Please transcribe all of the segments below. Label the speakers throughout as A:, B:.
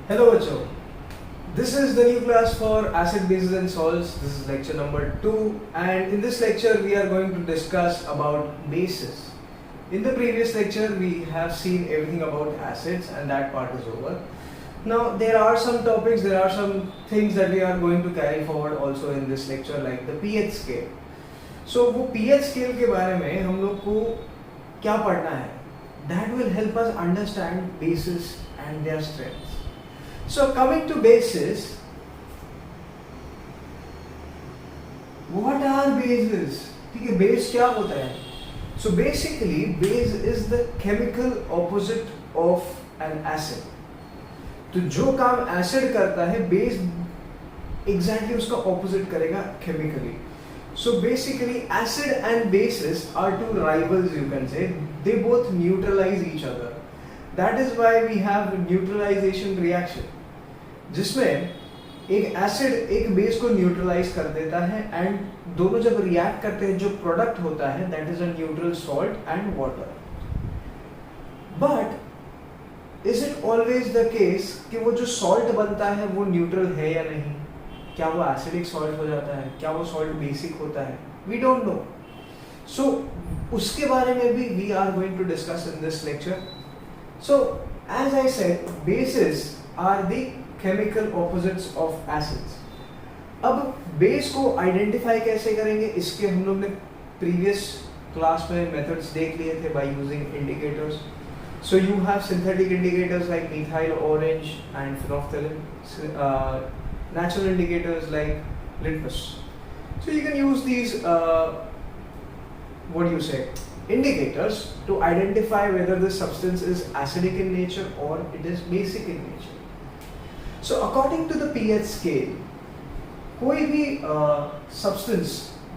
A: Hello बच्चों, this is the new class for acid bases and salts. This is lecture number 2 and in this lecture we are going to discuss about bases. In the previous lecture we have seen everything about acids and that part is over. Now there are some topics, there are some things that we are going to carry forward also in this lecture like the pH scale. So वो pH scale के बारे में हम लोग को क्या पढ़ना है? That will help us understand bases and their strengths. So coming to bases, what are bases? ठीक है, base क्या होता है? So basically, base is the chemical opposite of an acid. तो जो काम acid करता है, base exactly उसका opposite करेगा chemically. So basically, acid and bases are two rivals, you can say. They both neutralize each other. That is why we have neutralization reaction. जिसमें एक acid एक बेस को न्यूट्रलाइज कर देता है एंड दोनों जब रिएक्ट करते हैं जो प्रोडक्ट होता है that is a neutral salt and water. But is it always the case कि वो जो सॉल्ट बनता है वो न्यूट्रल है या नहीं? क्या वो एसिडिक सॉल्ट हो जाता है? क्या वो सॉल्ट बेसिक होता है? We don't know. सो उसके बारे में भी we are going to discuss in this lecture. So as I said, bases are the chemical opposites of acids. अब बेस को आइडेंटिफाई कैसे करेंगे इसके हम लोग ने प्रीवियस क्लास में मेथड्स देख लिए थे by using indicators. So you have synthetic indicators like methyl orange and phenolphthalein, natural indicators like litmus. So you can use these indicators to identify whether the substance is acidic in nature or it is basic in nature. So according to the pH scale, कोई भी substance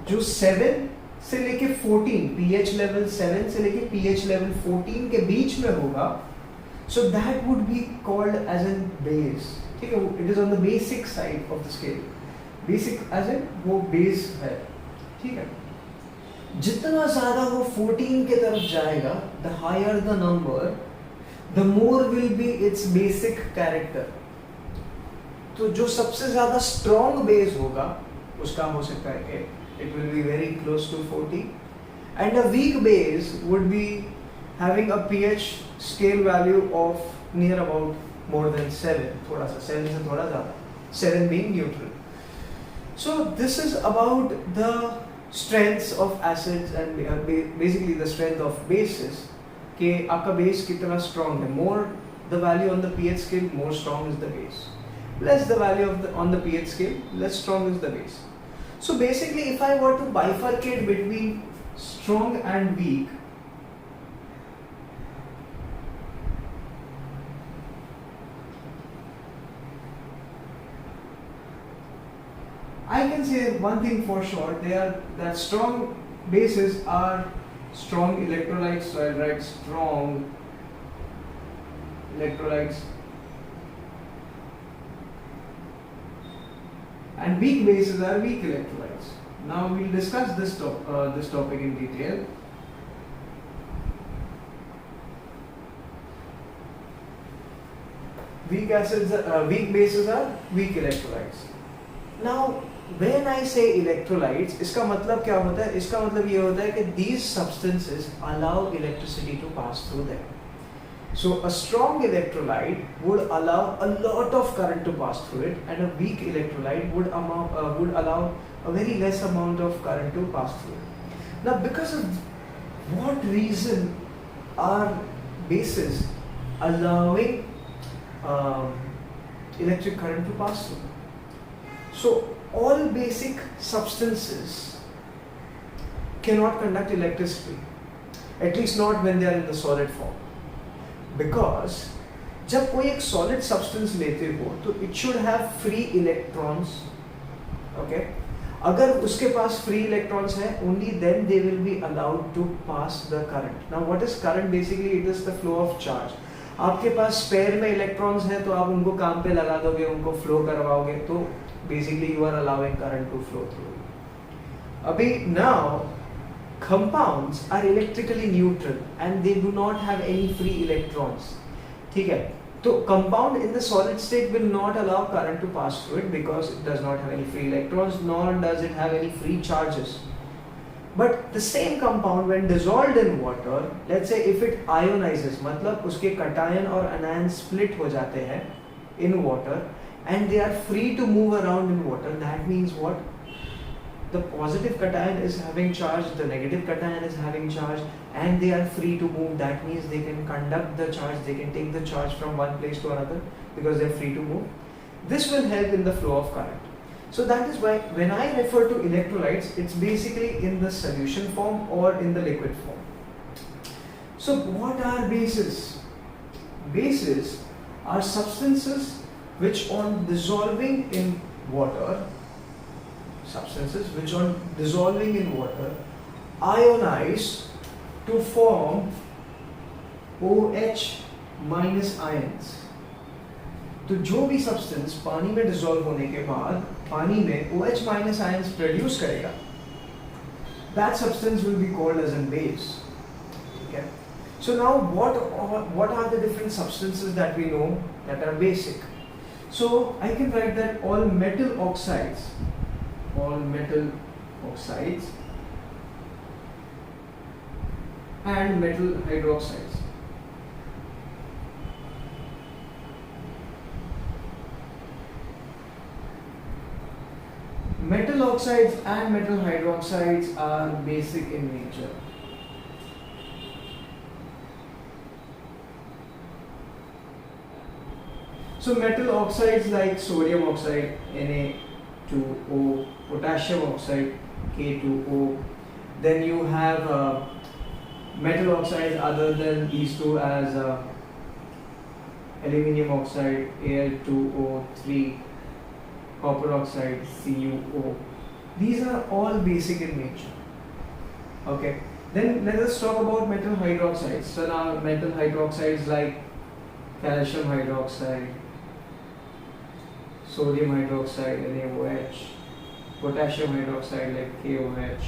A: जो 7 से लेके 14 pH level 7 से लेके pH level 14 के बीच में होगा, so that would be called as a base. ठीक है, it is on the basic side of the scale. Basic as in वो base है. ठीक है, जितना ज़्यादा वो 14 के तरफ जाएगा, the higher the number, the more will be its basic character. तो जो सबसे ज़्यादा strong base होगा उसका हो सकता है कि it will be very close to 40 and a weak base would be having a pH scale value of near about more than 7, थोड़ा सा 7 से थोड़ा ज़्यादा, 7 being neutral. So this is about the strengths of acids and basically the strength of bases. कि आपका base कितना strong है, more the value on the pH scale, more strong is the base. Less the value on the pH scale, less strong is the base. So basically, if I were to bifurcate between strong and weak, I can say one thing for sure, that strong bases are strong electrolytes, so I'll write strong electrolytes, and weak bases are weak electrolytes. Now we'll discuss this topic in detail. Weak bases are weak electrolytes. Now when I say electrolytes, इसका मतलब क्या होता है? इसका मतलब ये होता है कि these substances allow electricity to pass through them. So a strong electrolyte would allow a lot of current to pass through it, and a weak electrolyte would allow a very less amount of current to pass through it. Now, because of what reason are bases allowing electric current to pass through? So all basic substances cannot conduct electricity, at least not when they are in the solid form. Because जब कोई एक solid substance लेते हो तो it should have free electrons. Okay? अगर उसके पास free electrons है, only then they will be allowed to pass the current. Now what is current? Basically it is the flow of charge. आपके पास spare में electrons है तो आप उनको काम पे लगा दोगे, उनको flow करवाओगे, तो basically you are allowing current to flow through. अभी now compounds are electrically neutral and they do not have any free electrons. ठीक है, तो compound in the solid state will not allow current to pass through it because it does not have any free electrons, nor does it have any free charges. But the same compound when dissolved in water, let's say if it ionizes, मतलब उसके cation और anion split हो जाते हैं in water and they are free to move around in water, that means what? The positive cation is having charge, the negative cation is having charge, and they are free to move. That means they can conduct the charge, they can take the charge from one place to another because they are free to move. This will help in the flow of current. So that is why when I refer to electrolytes, it's basically in the solution form or in the liquid form. So what are bases? Bases are substances which on dissolving in water, ionize to form OH minus ions. तो जो भी substance पानी में dissolve होने के बाद पानी में OH minus ions प्रोड्यूस करेगा, that substance will be called as a base. Okay. So now what are the different substances that we know that are basic? So I can write that all metal oxides and metal hydroxides. Metal oxides and metal hydroxides are basic in nature. So metal oxides like sodium oxide Na2O, potassium oxide K2O. Then you have metal oxides other than these two as aluminium oxide Al2O3, copper oxide CuO. These are all basic in nature. Okay. Then let us talk about metal hydroxides. So now metal hydroxides like calcium hydroxide, sodium hydroxide NaOH, potassium hydroxide like KOH.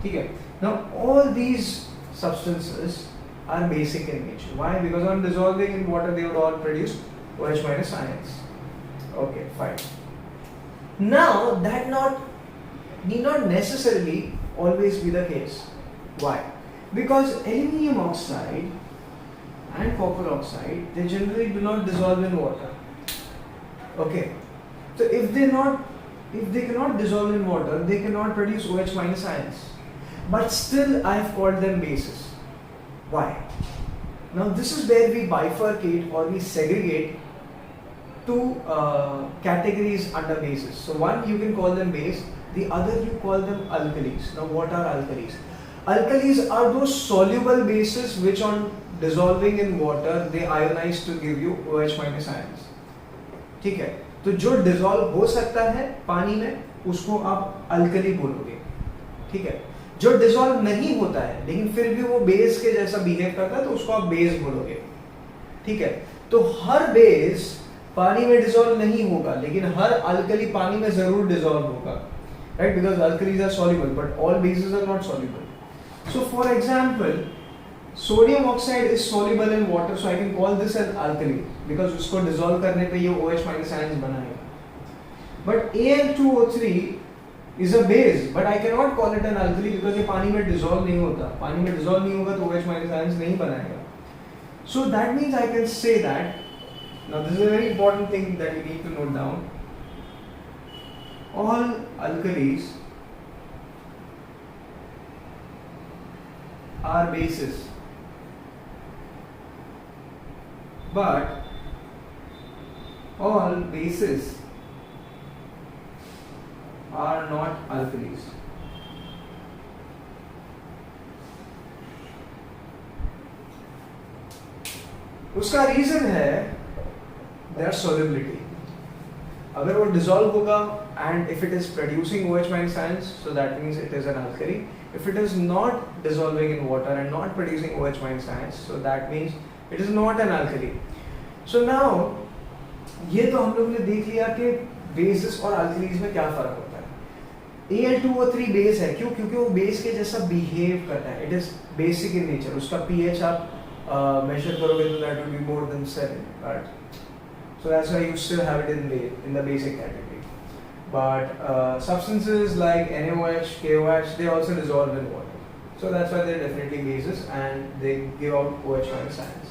A: Okay. Now all these substances are basic in nature. Why? Because on dissolving in water they would all produce OH minus ions. Okay, fine. Now that need not necessarily always be the case. Why? Because aluminium oxide and copper oxide, they generally do not dissolve in water. Okay. So if they cannot dissolve in water, they cannot produce OH minus ions. But still I have called them bases. Why? Now this is where we bifurcate or we segregate two categories under bases. So one you can call them base, the other you call them alkalis. Now what are alkalis? Alkalis are those soluble bases which on dissolving in water they ionize to give you OH minus ions. ठीक है, तो जो dissolve हो सकता है पानी में उसको आप अल्कली बोलोगे. ठीक है, जो डिसॉल्व नहीं होता है लेकिन फिर भी वो बेस के जैसा बिहेव करता है तो उसको आप बेस बोलोगे. ठीक है, तो हर बेस पानी में डिसॉल्व नहीं होगा लेकिन हर अल्कली पानी में जरूर डिसॉल्व होगा, right? Because alkalis are soluble but all bases are not soluble. So for example sodium oxide is soluble in water, so I can call this an alkali because उसको dissolve करने पे ये OH minus ions बनाएगा. But Al2O3 is a base, but I cannot call it an alkali because ये पानी में dissolve नहीं होता. पानी में dissolve नहीं होगा तो OH minus ions नहीं बनाएगा. So that means I can say that. Now this is a very important thing that you need to note down. All alkalis are bases, but all bases are not alkalis. उसका reason है their solubility. अगर वो dissolve होगा and if it is producing OH minus ions, so that means it is an alkali. If it is not dissolving in water and not producing OH minus ions, so that means it is not an alkali. So now ये तो हम लोग ने देख लिया कि bases और alkalis में क्या फर्क होता है. Al2O3 बेस है, क्यों? क्योंकि वो बेस के जैसा बिहेव करता है. It is basic in nature. उसका pH आप measure करोगे तो that would be more than 7, right? So that's why you still have it in the basic category. But substances like NaOH, KOH, they also dissolve in water. So that's why they're definitely bases and they give out OH minus ions.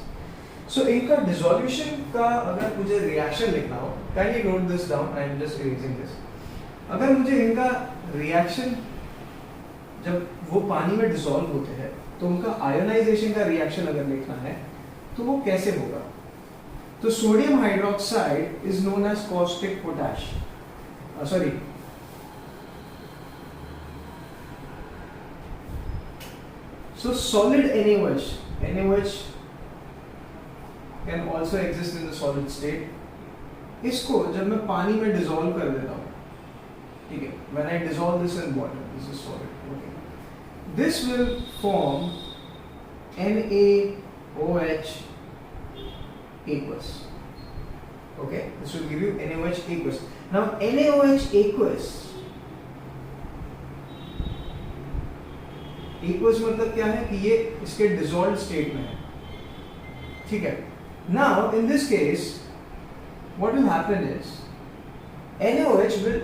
A: So इनका dissolution का अगर मुझे reaction लिखना हो, can you note this down? I am just erasing this. अगर मुझे इनका reaction जब वो पानी में dissolve होते हैं तो उनका ionization का reaction अगर लिखना है तो वो कैसे होगा? तो sodium hydroxide is known as caustic potash. So solid NaOH can also exist in the solid state. इसको जब मैं पानी में dissolve कर देता हूँ, ठीक है? When I dissolve this in water, this is solid. Okay. This will form NaOH aqueous. Okay, this will give you NaOH aqueous. Now NaOH aqueous मतलब क्या है कि ये इसके dissolved state में है, ठीक है? Now in this case, what will happen is NaOH will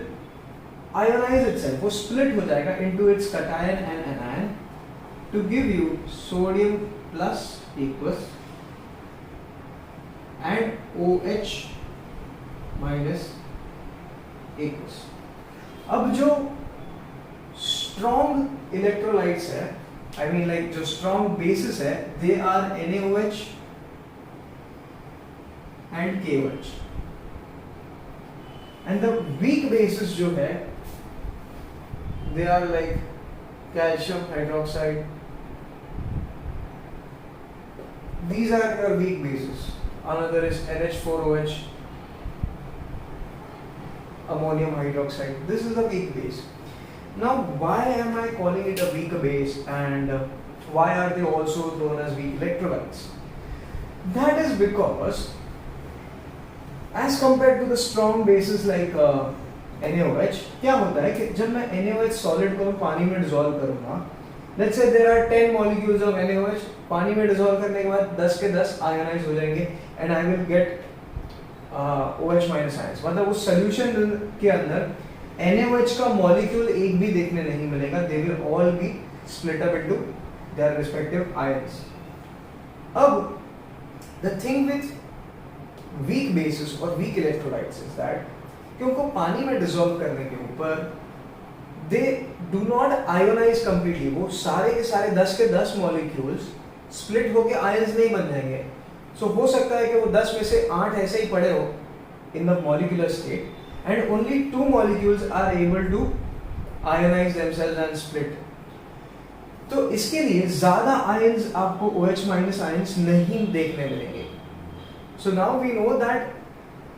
A: ionize itself, वो split हो जाएगा into its cation and anion to give you sodium plus aqueous and OH minus aqueous. अब जो strong electrolytes है, I mean like जो strong bases है, they are NaOH and KOH. And the weak bases जो है, they are like calcium hydroxide. These are your weak bases. Another is NH4OH, ammonium hydroxide. This is a weak base. Now, why am I calling it a weak base, and why are they also known as weak electrolytes? That is because, as compared to the strong bases like NaOH, क्या होता है कि जब मैं NaOH solid को पानी में dissolve करूँगा, let's say there are 10 molecules of NaOH, पानी में dissolve करने के बाद 10 के 10 ionize हो जाएंगे, and I will get OH minus ions. मतलब उस solution के अंदर NaOH का molecule एक भी देखने नहीं मिलेगा. They will all be split up into their respective ions. अब the thing with weak bases or weak electrolytes is that कि उनको पानी में dissolve करने के ऊपर they do not ionize completely. वो सारे के सारे 10 के 10 molecules split होके ions नहीं बन जाएंगे. So हो सकता है कि वो 10 में से 8 ऐसे ही पड़े हो in the molecular state, and only 2 molecules are able to ionize themselves and split. तो इसके लिए ज़्यादा ions आपको OH minus ions नहीं देखने मिलेंगे. So now we know that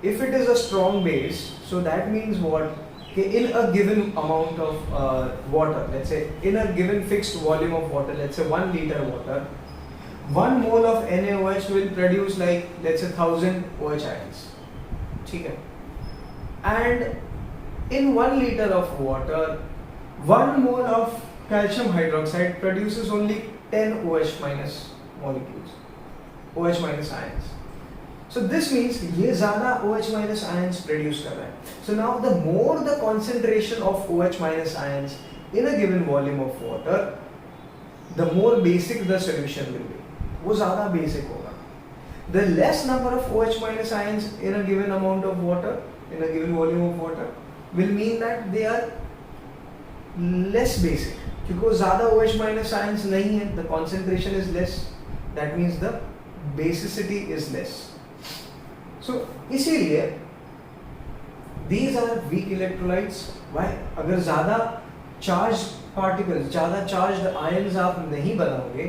A: if it is a strong base, so that means what? In a given amount of water, let's say in a given fixed volume of water, let's say 1 liter water, 1 mole of NaOH will produce like let's say 1000 OH ions. ठीक है? And in 1 liter of water, 1 mole of calcium hydroxide produces only 10 OH minus molecules, OH minus ions. So this means ये ज़्यादा OH minus ions produce कर रहा है. So now the more the concentration of OH minus ions in a given volume of water, the more basic the solution will be. वो ज़्यादा basic होगा. The less number of OH minus ions in a given amount of water, in a given volume of water, will mean that they are less basic. क्योंकि वो ज़्यादा OH minus ions नहीं है, the concentration is less. That means the basicity is less. So इसीलिए these are weak electrolytes. Why? अगर ज़्यादा charged particles, ज़्यादा charged ions आप नहीं बनाओगे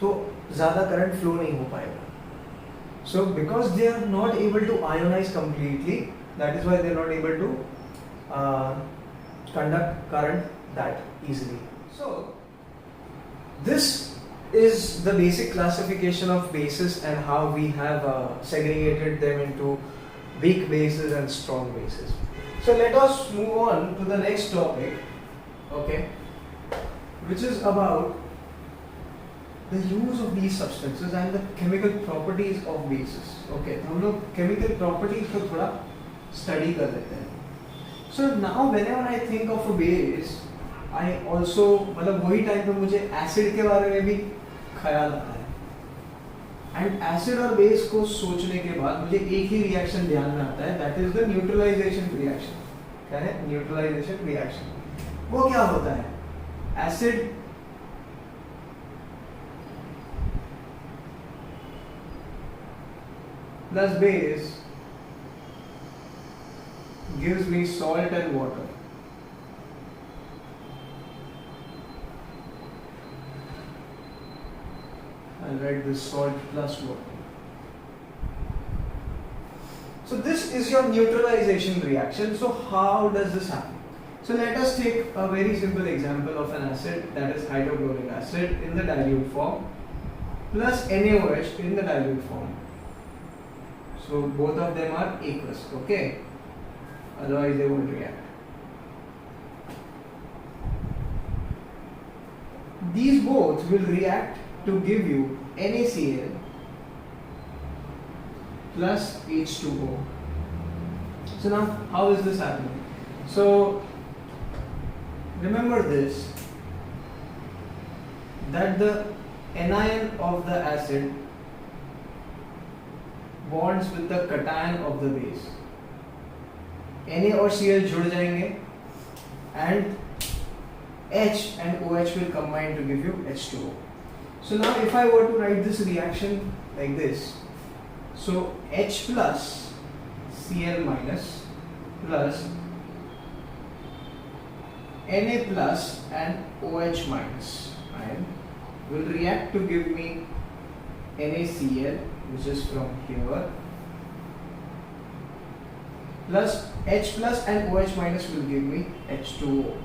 A: तो ज़्यादा current flow नहीं हो पाएगा. So because they are not able to ionize completely, that is why they are not able to conduct current that easily. So this is the basic classification of bases and how we have segregated them into weak bases and strong bases. So let us move on to the next topic, okay, which is about the use of these substances and the chemical properties of bases. Okay, तो हम लोग chemical properties को थोड़ा study कर लेते हैं. So now whenever I think of a base, I also मतलब वही टाइम पे मुझे acid के बारे में भी ख्याल आता है. And acid और base को सोचने के बाद मुझे एक ही reaction ध्यान में आता है, that is the neutralization reaction. क्या है? Neutralization reaction. वो क्या होता है? Acid plus base gives me salt and water. I'll write this salt plus water. So this is your neutralization reaction. So how does this happen? So let us take a very simple example of an acid, that is hydrochloric acid in the dilute form plus NaOH in the dilute form. So both of them are aqueous, okay? Otherwise they won't react. These both will react to give you NaCl plus H2O. So now how is this happening? So remember this, that the anion of the acid bonds with the cation of the base. Na और Cl जुड़ जाएंगे and H and OH will combine to give you H2O. So now if I were to write this reaction like this, so H plus Cl minus plus Na plus and OH minus, right, will react to give me NaCl, which is from here, plus H plus and OH minus will give me H2O.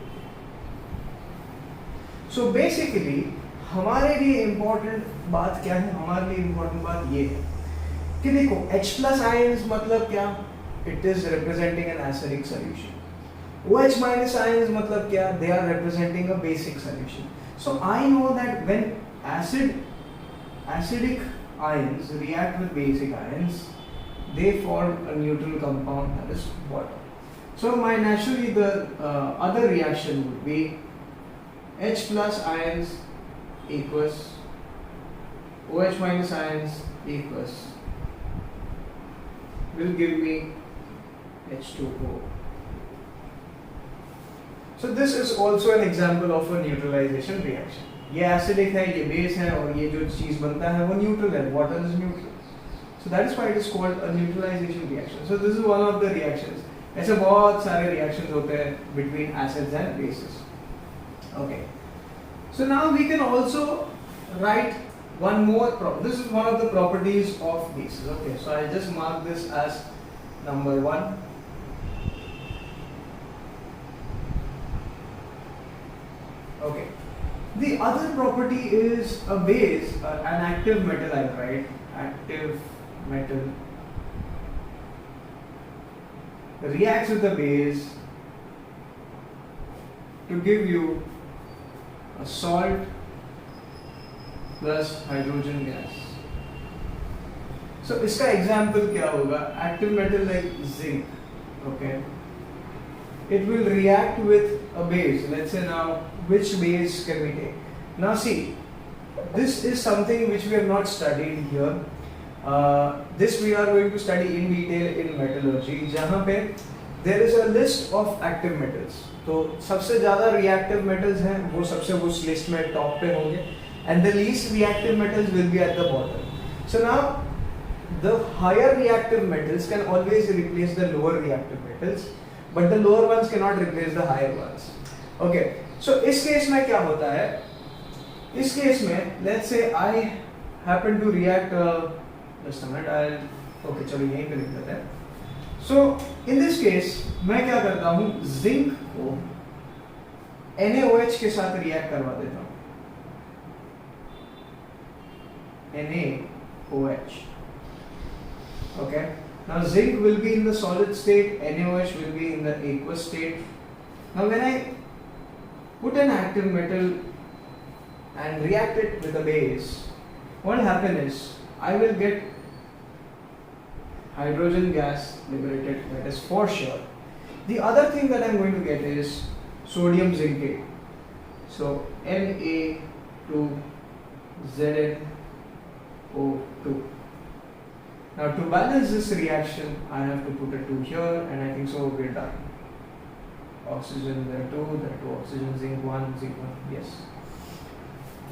A: So basically हमारे लिए important बात क्या है? हमारे लिए important बात ये है कि देखो H plus ions मतलब क्या? It is representing an acidic solution. OH minus ions मतलब क्या? They are representing a basic solution. So I know that when acidic ions react with basic ions, they form a neutral compound, that is water. So my naturally the other reaction would be H plus ions equals OH minus ions equals will give me H2O. So this is also an example of a neutralization reaction. ये acidic है, ये base है और ये जो चीज बनता है वो neutral है. Water is neutral. So that is why it is called a neutralization reaction. So this is one of the reactions. ऐसे बहुत सारे reactions होते हैं between acids and bases. Okay. So now we can also write one more this is one of the properties of bases. Okay, so I'll just mark this as number 1. Okay. The other property is a base, an active metal hydride, active metal reacts with the base to give you a salt plus hydrogen gas. So इसका example क्या होगा? Active metal like zinc, okay? It will react with a base. Let's say now, which base can we take? Now see, this is something which we have not studied here. This we are going to study in detail in metallurgy, जहाँ पे there is a list of active metals. तो सबसे ज़्यादा reactive metals हैं, वो सबसे उस list में top पे होंगे, and the least reactive metals will be at the bottom. So now, the higher reactive metals can always replace the lower reactive metals, but the lower ones cannot replace the higher ones. Okay, so इस case में क्या होता है? इस case में, let's say I happen to react. Just a minute, okay, चलो यहीं पे लिख देते हैं. So in this case, मैं क्या करता हूँ? Zinc को NaOH के साथ react करवा देता हूँ. NaOH. Okay. Now zinc will be in the solid state, NaOH will be in the aqueous state. Now when I put an active metal and react it with a base, what will happen is I will get hydrogen gas liberated, that is for sure. The other thing that I'm going to get is sodium zincate. So Na2ZnO2. Now to balance this reaction, I have to put a 2 here, and I think so we're done. Oxygen there 2, oxygen, zinc 1, zinc 1, yes.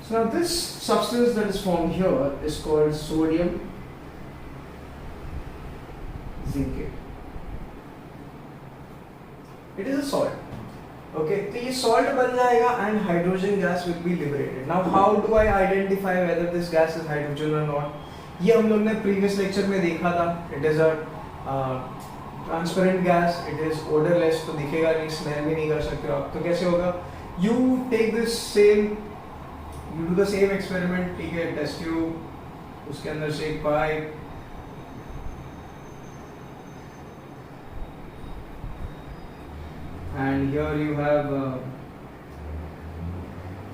A: So now this substance that is formed here is called sodium zincate. It is a salt. Okay, तो ये salt बन जाएगा and hydrogen gas will be liberated. Now how do I identify whether this gas is hydrogen or not? ये हम लोग ने previous lecture में देखा था. It is a transparent gas. It is odorless, तो दिखेगा नहीं, smell भी नहीं कर सकते हो आप. तो कैसे होगा? You take this same, you do the same experiment. ठीक है, test tube, उसके अंदर से एक pipe, and here you have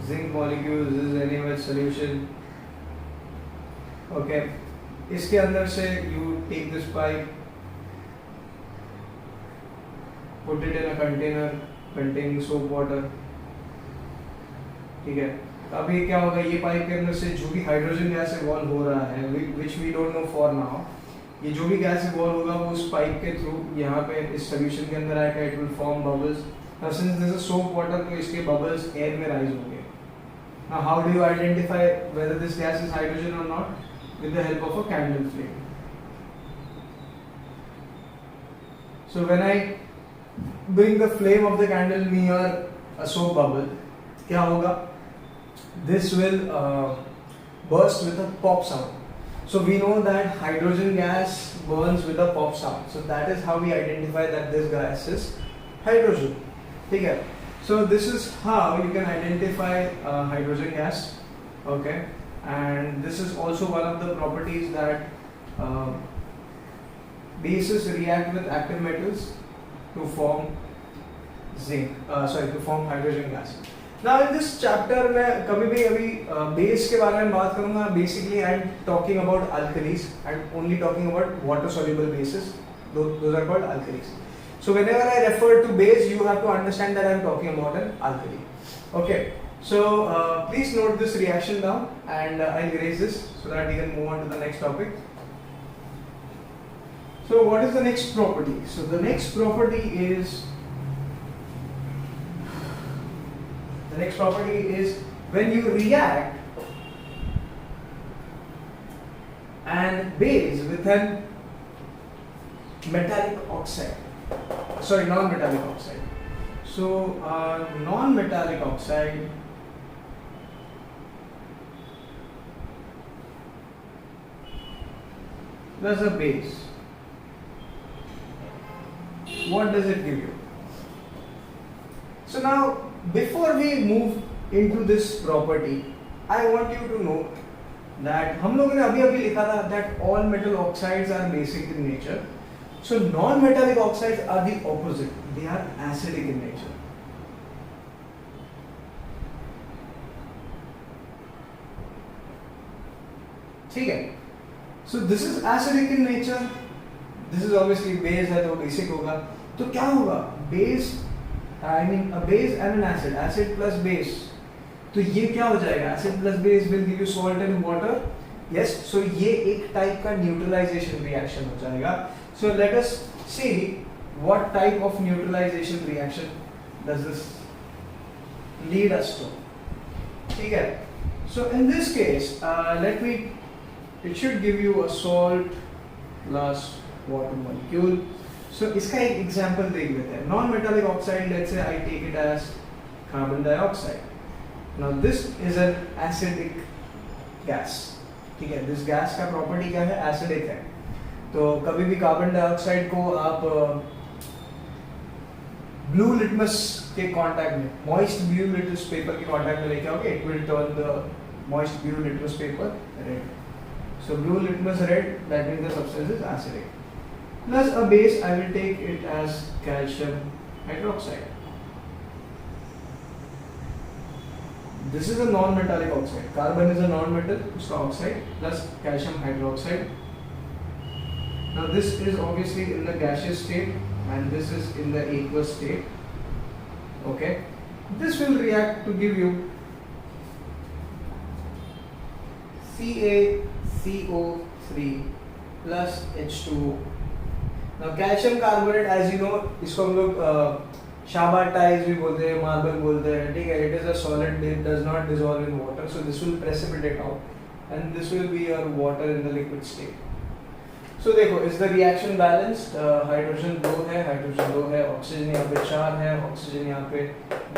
A: zinc molecules. This is NaOH solution. Okay, इसके अंदर से you take this pipe, put it in a container containing soap water. ठीक है, तो अभी क्या होगा, ये पाइप के अंदर से जो भी हाइड्रोजन गैस इवॉल्व हो रहा है, which we don't know for now, ये जो भी गैस इवॉल्व होगा वो उस पाइप के थ्रू यहाँ पे इस सोल्यूशन के अंदर आएगा. It will form bubbles. Now since this is soap water, तो इसके बबल्स एयर में राइज होंगे. Now how do you identify whether this gas is hydrogen और not? With the help of a candle flame. So when I bring the flame of the candle near a soap bubble, क्या होगा? This will burst with a pop sound. So we know that hydrogen gas burns with a pop sound. So that is how we identify that this gas is hydrogen. Okay. So this is how you can identify hydrogen gas. Okay. And this is also one of the properties that bases react with active metals to form to form hydrogen gas. Now in this chapter मैं कभी भी अभी base के बारे में बात करूँगा. Basically I am talking about alkalis and only talking about water soluble bases. Those are called alkalis. So whenever I refer to base, you have to understand that I am talking about an alkali. Okay. So please note this reaction down, and I'll erase this so that we can move on to the next topic. So what is the next property? So the next property is when you react an base with an metallic oxide. Sorry, non-metallic oxide. So non-metallic oxide plus a base. What does it give you? So now, before we move into this property, I want you to know that हम लोगों ने अभी लिखा था that all metal oxides are basic in nature. So non-metallic oxides are the opposite. They are acidic in nature. ठीक है? So this is acidic in nature. This is obviously base है तो basic होगा. तो क्या होगा? Base, I mean a base and an acid. Acid plus base. तो ये क्या हो जाएगा? Acid plus base will give you salt and water. Yes. So ये एक type का neutralization reaction हो जाएगा. So let us see what type of neutralization reaction does this lead us to. ठीक है? So in this case, it should give you a salt plus water molecule. So इसका एक example देख लेते हैं. Non-metallic oxide, let's say I take it as carbon dioxide. Now this is an acidic gas. ठीक है? This gas का property क्या है? Acidic है. तो कभी भी कार्बन डाइऑक्साइड को आप ब्लू लिटमस के कांटेक्ट में, मॉइस्ट ब्लू लिटमस पेपर के कांटेक्ट में लेके आओगे, it will turn the moist blue litmus paper red. So blue litmus red, that means the substance is acidic. Plus a base, I will take it as calcium hydroxide. This is a non-metallic oxide. Carbon is a non-metal, उसका oxide plus calcium hydroxide. Now this is obviously in the gaseous state and this is in the aqueous state. Okay, this will react to give you CaCO3 plus H2O. Now calcium carbonate, as you know, इसको हम लोग शाबार ties भी बोलते हैं, marble बोलते हैं, ठीक है. It is a solid, it does not dissolve in water, so this will precipitate out and this will be your water in the liquid state. So देखो, is the reaction balanced? Hydrogen 2 है, hydrogen 2 है, oxygen यहाँ पे 4 है, oxygen यहाँ पे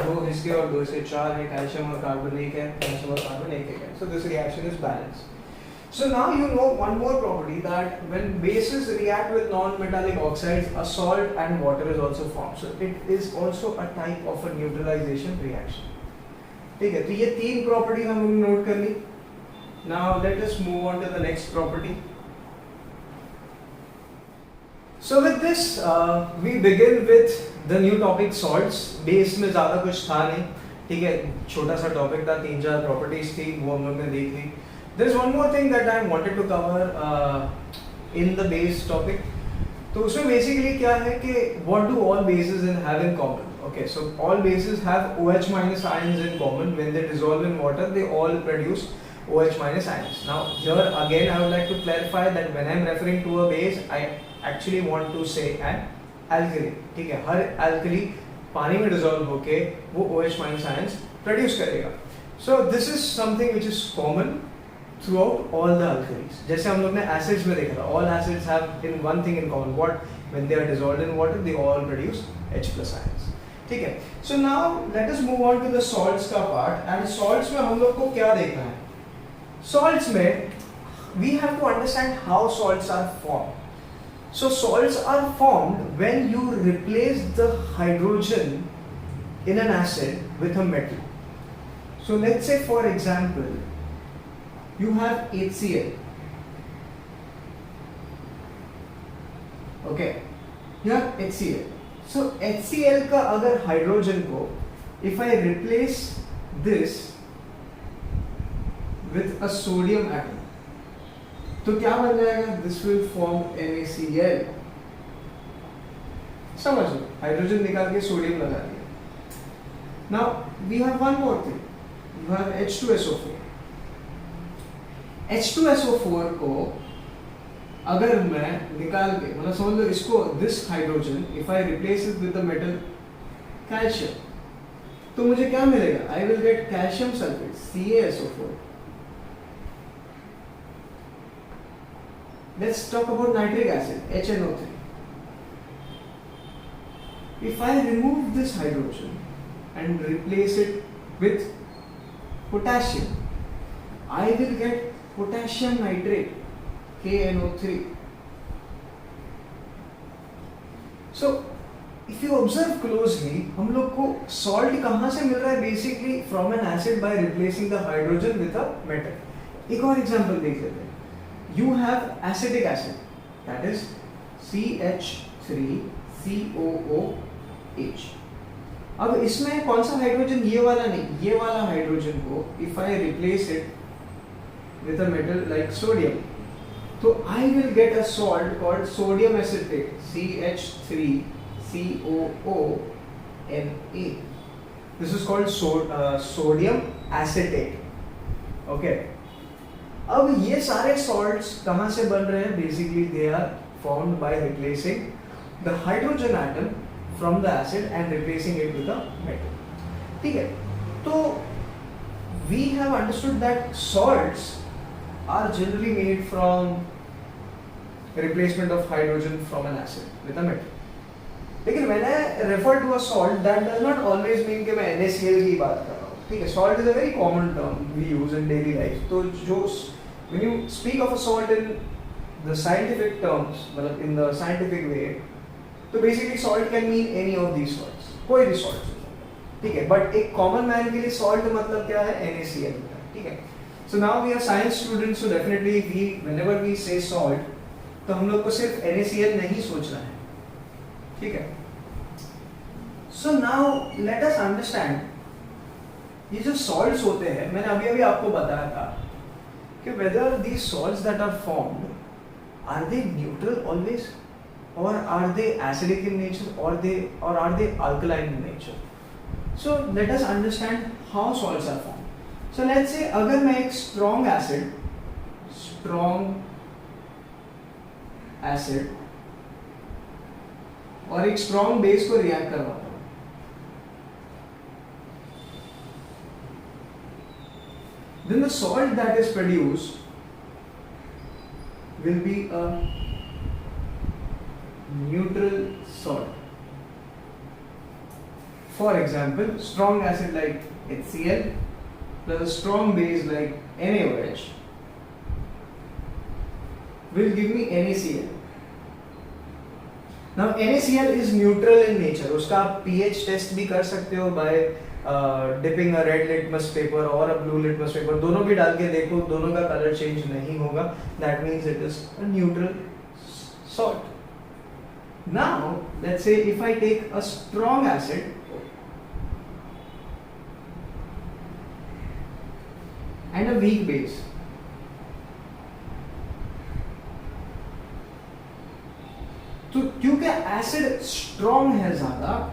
A: 2 इसके और 2 से 4 है, कैल्शियम और कार्बन 1 है, कैल्शियम और कार्बन 1 है. So this reaction is balanced. So now you know one more property, that when bases react with non-metallic oxides, a salt and water is also formed. So it is also a type of a neutralization reaction. ठीक है, तो ये 3 property हमने note कर ली. Now let us move on to the next property. So with this we begin with the new topic salts. Base में ज़्यादा कुछ था नहीं, ठीक है, छोटा सा टॉपिक था, 3-4 प्रॉपर्टीज थी, वो हम लोग ने देख ली. There is one more thing that I wanted to cover in the base topic. तो उसमें basically क्या है कि what do all bases have in common? Okay, so all bases have OH minus ions in common. When they dissolve in water, they all produce OH minus ions. Now here again I would like to clarify that when I am referring to a base, I actually want to say an alkali. ठीक है, हर alkali पानी में dissolve होके वो OH minus ions produce करेगा. So this is something which is common throughout all the alkalis. जैसे हम लोग ने acids में देखा था, all acids have in one thing in common. What? When they are dissolved in water, they all produce H plus ions. ठीक है. So now let us move on to the salts का part. And salts में हम लोग को क्या देखना है? Salts में we have to understand how salts are formed. So salts are formed when you replace the hydrogen in an acid with a metal. So let's say for example, you have HCl. Okay, you have HCl. So HCl का अगर hydrogen को if I replace this with a sodium atom, तो क्या बन जाएगा? This will form NaCl. समझ लो, hydrogen निकाल के सोडियम लगा दिया. Now we have one more thing. You have H2SO4. H2SO4 को अगर मैं निकाल के, मतलब समझ लो इसको, this hydrogen if I replace it with the metal calcium, तो मुझे क्या मिलेगा? I will get calcium sulfate, CaSO4. Let's talk about nitric acid, HNO3. If I remove this hydrogen and replace it with potassium, I will get potassium nitrate, KNO3. So if you observe closely, हम लोग को salt कहाँ से मिल रहा है? Basically from an acid by replacing the hydrogen with a metal. एक और example देख लेते हैं. You have acetic acid, that is CH3COOH. अब इसमें कौन सा हाइड्रोजन? ये वाला नहीं, ये वाला हाइड्रोजन को if I replace it with a metal like sodium, so I will get a salt called sodium acetate, CH3COONA. This is called sodium acetate. Okay. अब ये सारे salts कहाँ से बन रहे हैं? Basically they are formed by replacing the hydrogen atom from the acid and replacing it with a metal. ठीक है, तो we have understood that salts are generally made from replacement of hydrogen from an acid with a metal. लेकिन when I refer to a salt, that does not always mean कि मैं NaCl की बात कर रहा हूँ. ठीक है, salt is a very common term we use in daily life. तो जो when you speak of a salt in the scientific terms, मतलब in the scientific way, तो basically salt can mean any of these salts, कोई भी salt. ठीक है, but एक common man के लिए salt मतलब क्या है? NaCl होता है. ठीक है. So now we are science students, so definitely whenever we say salt, तो हम लोग को सिर्फ NaCl नहीं सोचना है. ठीक है. So now let us understand ये जो सॉल्ट्स होते हैं, मैंने अभी अभी आपको बताया था कि whether these salts that are formed are they neutral always और are they acidic in nature और are they alkaline in nature. So let us understand how salts are formed. So let's say अगर मैं एक strong acid और एक strong base को react करवाता हूं, then the salt that is produced will be a neutral salt. For example, strong acid like HCl plus a strong base like NaOH will give me NaCl. Now NaCl is neutral in nature. उसका आप pH test भी कर सकते हो by dipping a red litmus paper or a blue litmus paper. दोनों भी डाल के देखो, दोनों का color change नहीं होगा. That means it is a neutral salt. Now let's say if I take a strong acid and a weak base, तो क्योंकि एसिड स्ट्रॉन्ग है ज्यादा,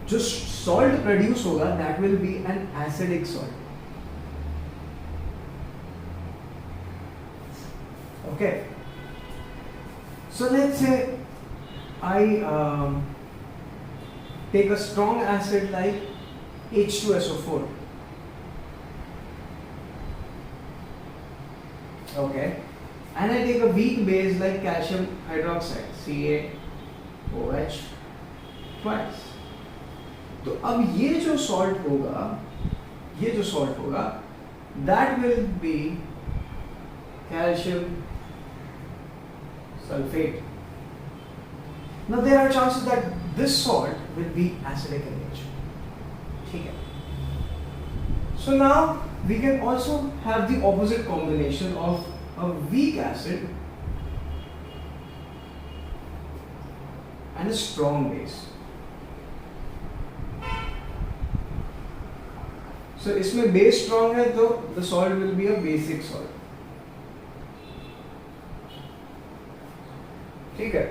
A: जो सॉल्ट प्रोड्यूस होगा that will be an acidic salt. Okay, so let's say I take a strong acid like H2SO4. Okay, and I take a weak base like calcium hydroxide CaOH twice. तो अब ये जो salt होगा that will be calcium sulfate. Now there are chances that this salt will be acidic in nature. ठीक है. So now we can also have the opposite combination of a weak acid and a strong base. So इसमें base strong है तो the salt will be a basic salt. ठीक है.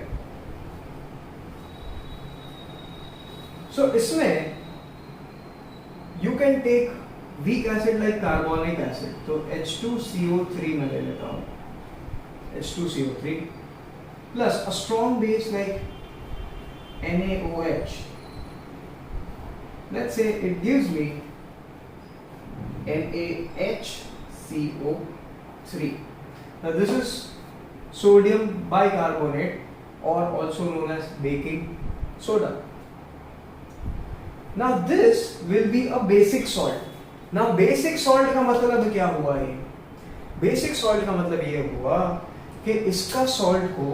A: So इसमें you can take weak acid like carbonic acid, तो H2CO3 में ले लेता हूँ, H2CO3 plus a strong base like NaOH. Let's say it gives me NaHCO3. Now this is sodium bicarbonate or also known as baking soda. Now this will be a basic salt. Now basic salt का मतलब क्या हुआ? ये basic salt का मतलब ये हुआ कि इसका salt को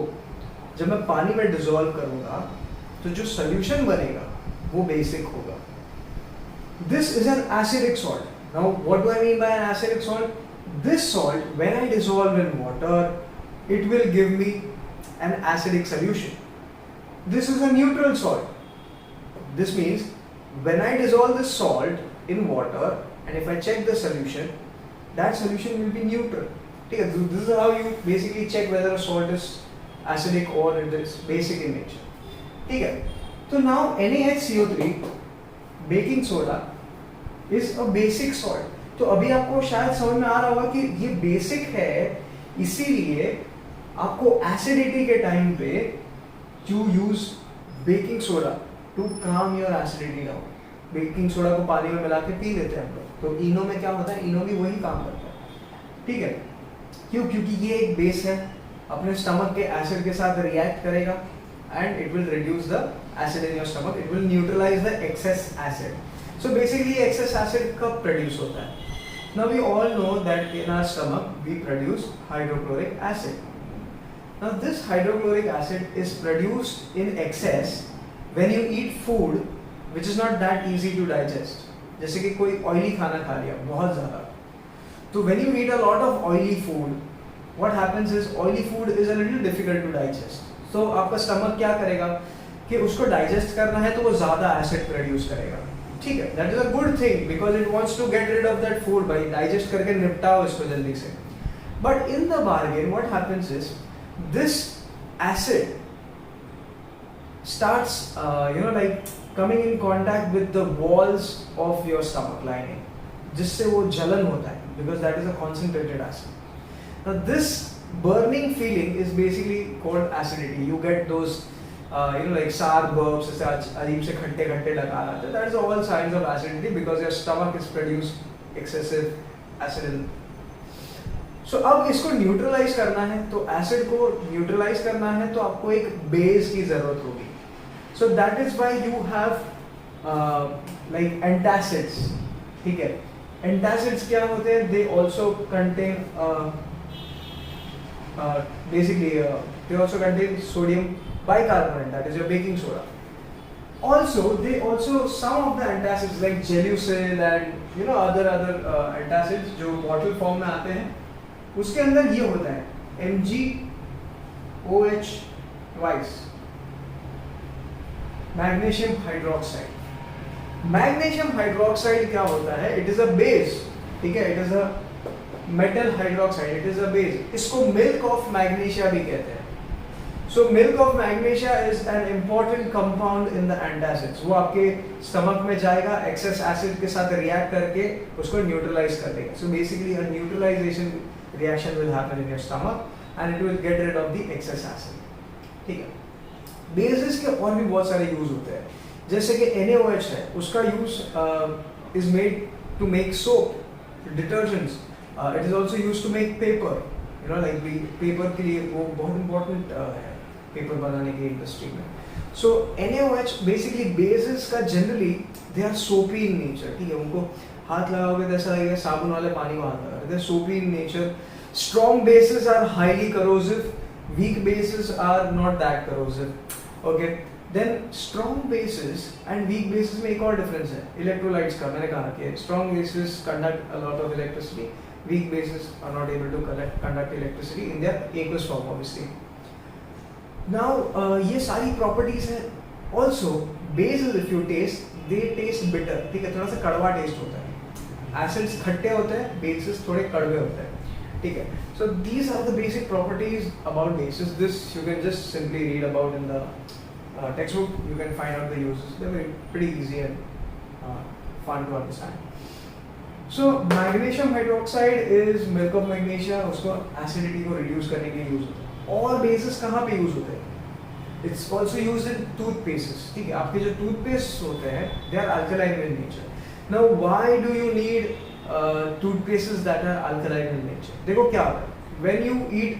A: जब मैं पानी में डिसॉल्व करूंगा तो जो solution बनेगा वो basic होगा. This is an acidic salt. Now what do I mean by an acidic salt? This salt, when I dissolve in water, it will give me an acidic solution. This is a neutral salt. This means when I dissolve this salt in water and if I check the solution, that solution will be neutral. Okay, this is how you basically check whether a salt is acidic or it is basic in nature. Okay, so now NaHCO3 baking soda is a basic salt. तो अभी आपको शायद समझ में आ रहा होगा कि ये बेसिक है, इसीलिए आपको एसिडिटी के टाइम पे you use baking soda to calm your acidity down. Baking soda को पानी में मिला के पी लेते हैं हम लोग. तो इनो में क्या होता है? इनो भी वही काम करता है. ठीक है. क्यों? क्योंकि ये एक बेस है, अपने स्टमक के एसिड के साथ रिएक्ट करेगा and it will reduce the acid in your stomach. It will neutralize the excess acid. So basically excess acid कब प्रोड्यूस होता है? Now we all know that in our stomach we produce hydrochloric acid. Now this hydrochloric acid is produced in excess when you eat food which is not that easy to digest. जैसे कि कोई oily खाना खा लिया बहुत ज़्यादा, तो when you eat a lot of oily food, what happens is oily food is a little difficult to digest. So आपका स्टमक क्या करेगा कि उसको डाइजेस्ट करना है तो वो ज़्यादा एसिड प्रोड्यूस करेगा. ठीक है, that is a good thing because it wants to get rid of that food, भाई डाइजेस्ट करके निपटाओ इसको जल्दी से. But in the bargain what happens is this acid starts like coming in contact with the walls of your stomach lining, जिससे वो जलन होता है because that is a concentrated acid. Now this burning feeling is basically called acidity. You get those like sour burps, जैसे अजीब से खट्टे खट्टे लगा रहा था. That is all signs of acidity because your stomach is produced excessive acid. So अब इसको न्यूट्रलाइज करना है, तो एसिड को न्यूट्रलाइज करना है तो आपको एक बेस की जरूरत होगी. So that is why you have like antacids. ठीक है, antacids क्या होते हैं? They also contain basically they also contain sodium bicarbonate, that is your baking soda. Also they also some of the antacids like Gelusil and other antacids जो bottle form में आते हैं, उसके अंदर ये होता है MgOH twice, magnesium hydroxide. Magnesium hydroxide क्या होता है? It is a base. ठीक है, it is a metal hydroxide, it is a base. इसको मिल्क ऑफ मैग्नीशिया भी कहते हैं. So milk of magnesia is an important compound in the antacids. वो आपके स्टमक में जाएगा, एक्सेस एसिड के साथ रिएक्ट करके उसको न्यूट्रलाइज कर देगा. So basically a neutralization reaction will happen in your stomach and it will get rid of the excess acid. ठीक है, बेसिस के और भी बहुत सारे यूज होते हैं, जैसे कि NaOH है, उसका use is made to make soap, detergents. It is also used to make paper. Like paper के लिए वो बहुत इंपॉर्टेंट है पेपर बनाने की इंडस्ट्री में. सो NaOH बेसिकली बेसिस का generally they are soapy in nature. ठीक है, उनको हाथ लगाओगे तो ऐसा लगेगा साबुन वाले पानी को हाथ लगा रहे. They are soapy in nature. Strong bases are highly corrosive, weak bases are not that corrosive. Okay, then strong bases and weak bases में एक और difference है electrolytes का. मैंने कहा कि strong bases conduct a lot of electricity, weak bases are not able to conduct electricity in their aqueous form obviously. Now ये सारी properties हैं. Also bases if you taste, they taste bitter. ठीक है, थोड़ा सा कड़वा taste होता है. Acids खट्टे होते हैं, bases थोड़े कड़वे होते हैं. ठीक है, so these are the basic properties about bases. This you can just simply read about in the textbook. You can find out the uses. They're pretty easy and fun to understand. So magnesium hydroxide is milk of magnesia. उसको acidity को reduce करने के लिए use होता है. और bases कहाँ पे use होते हैं? It's also used in toothpastes. ठीक है, आपके जो toothpastes होते हैं, they are alkaline in nature. Now why do you need toothpastes that are alkaline in nature? देखो क्या होता है, when you eat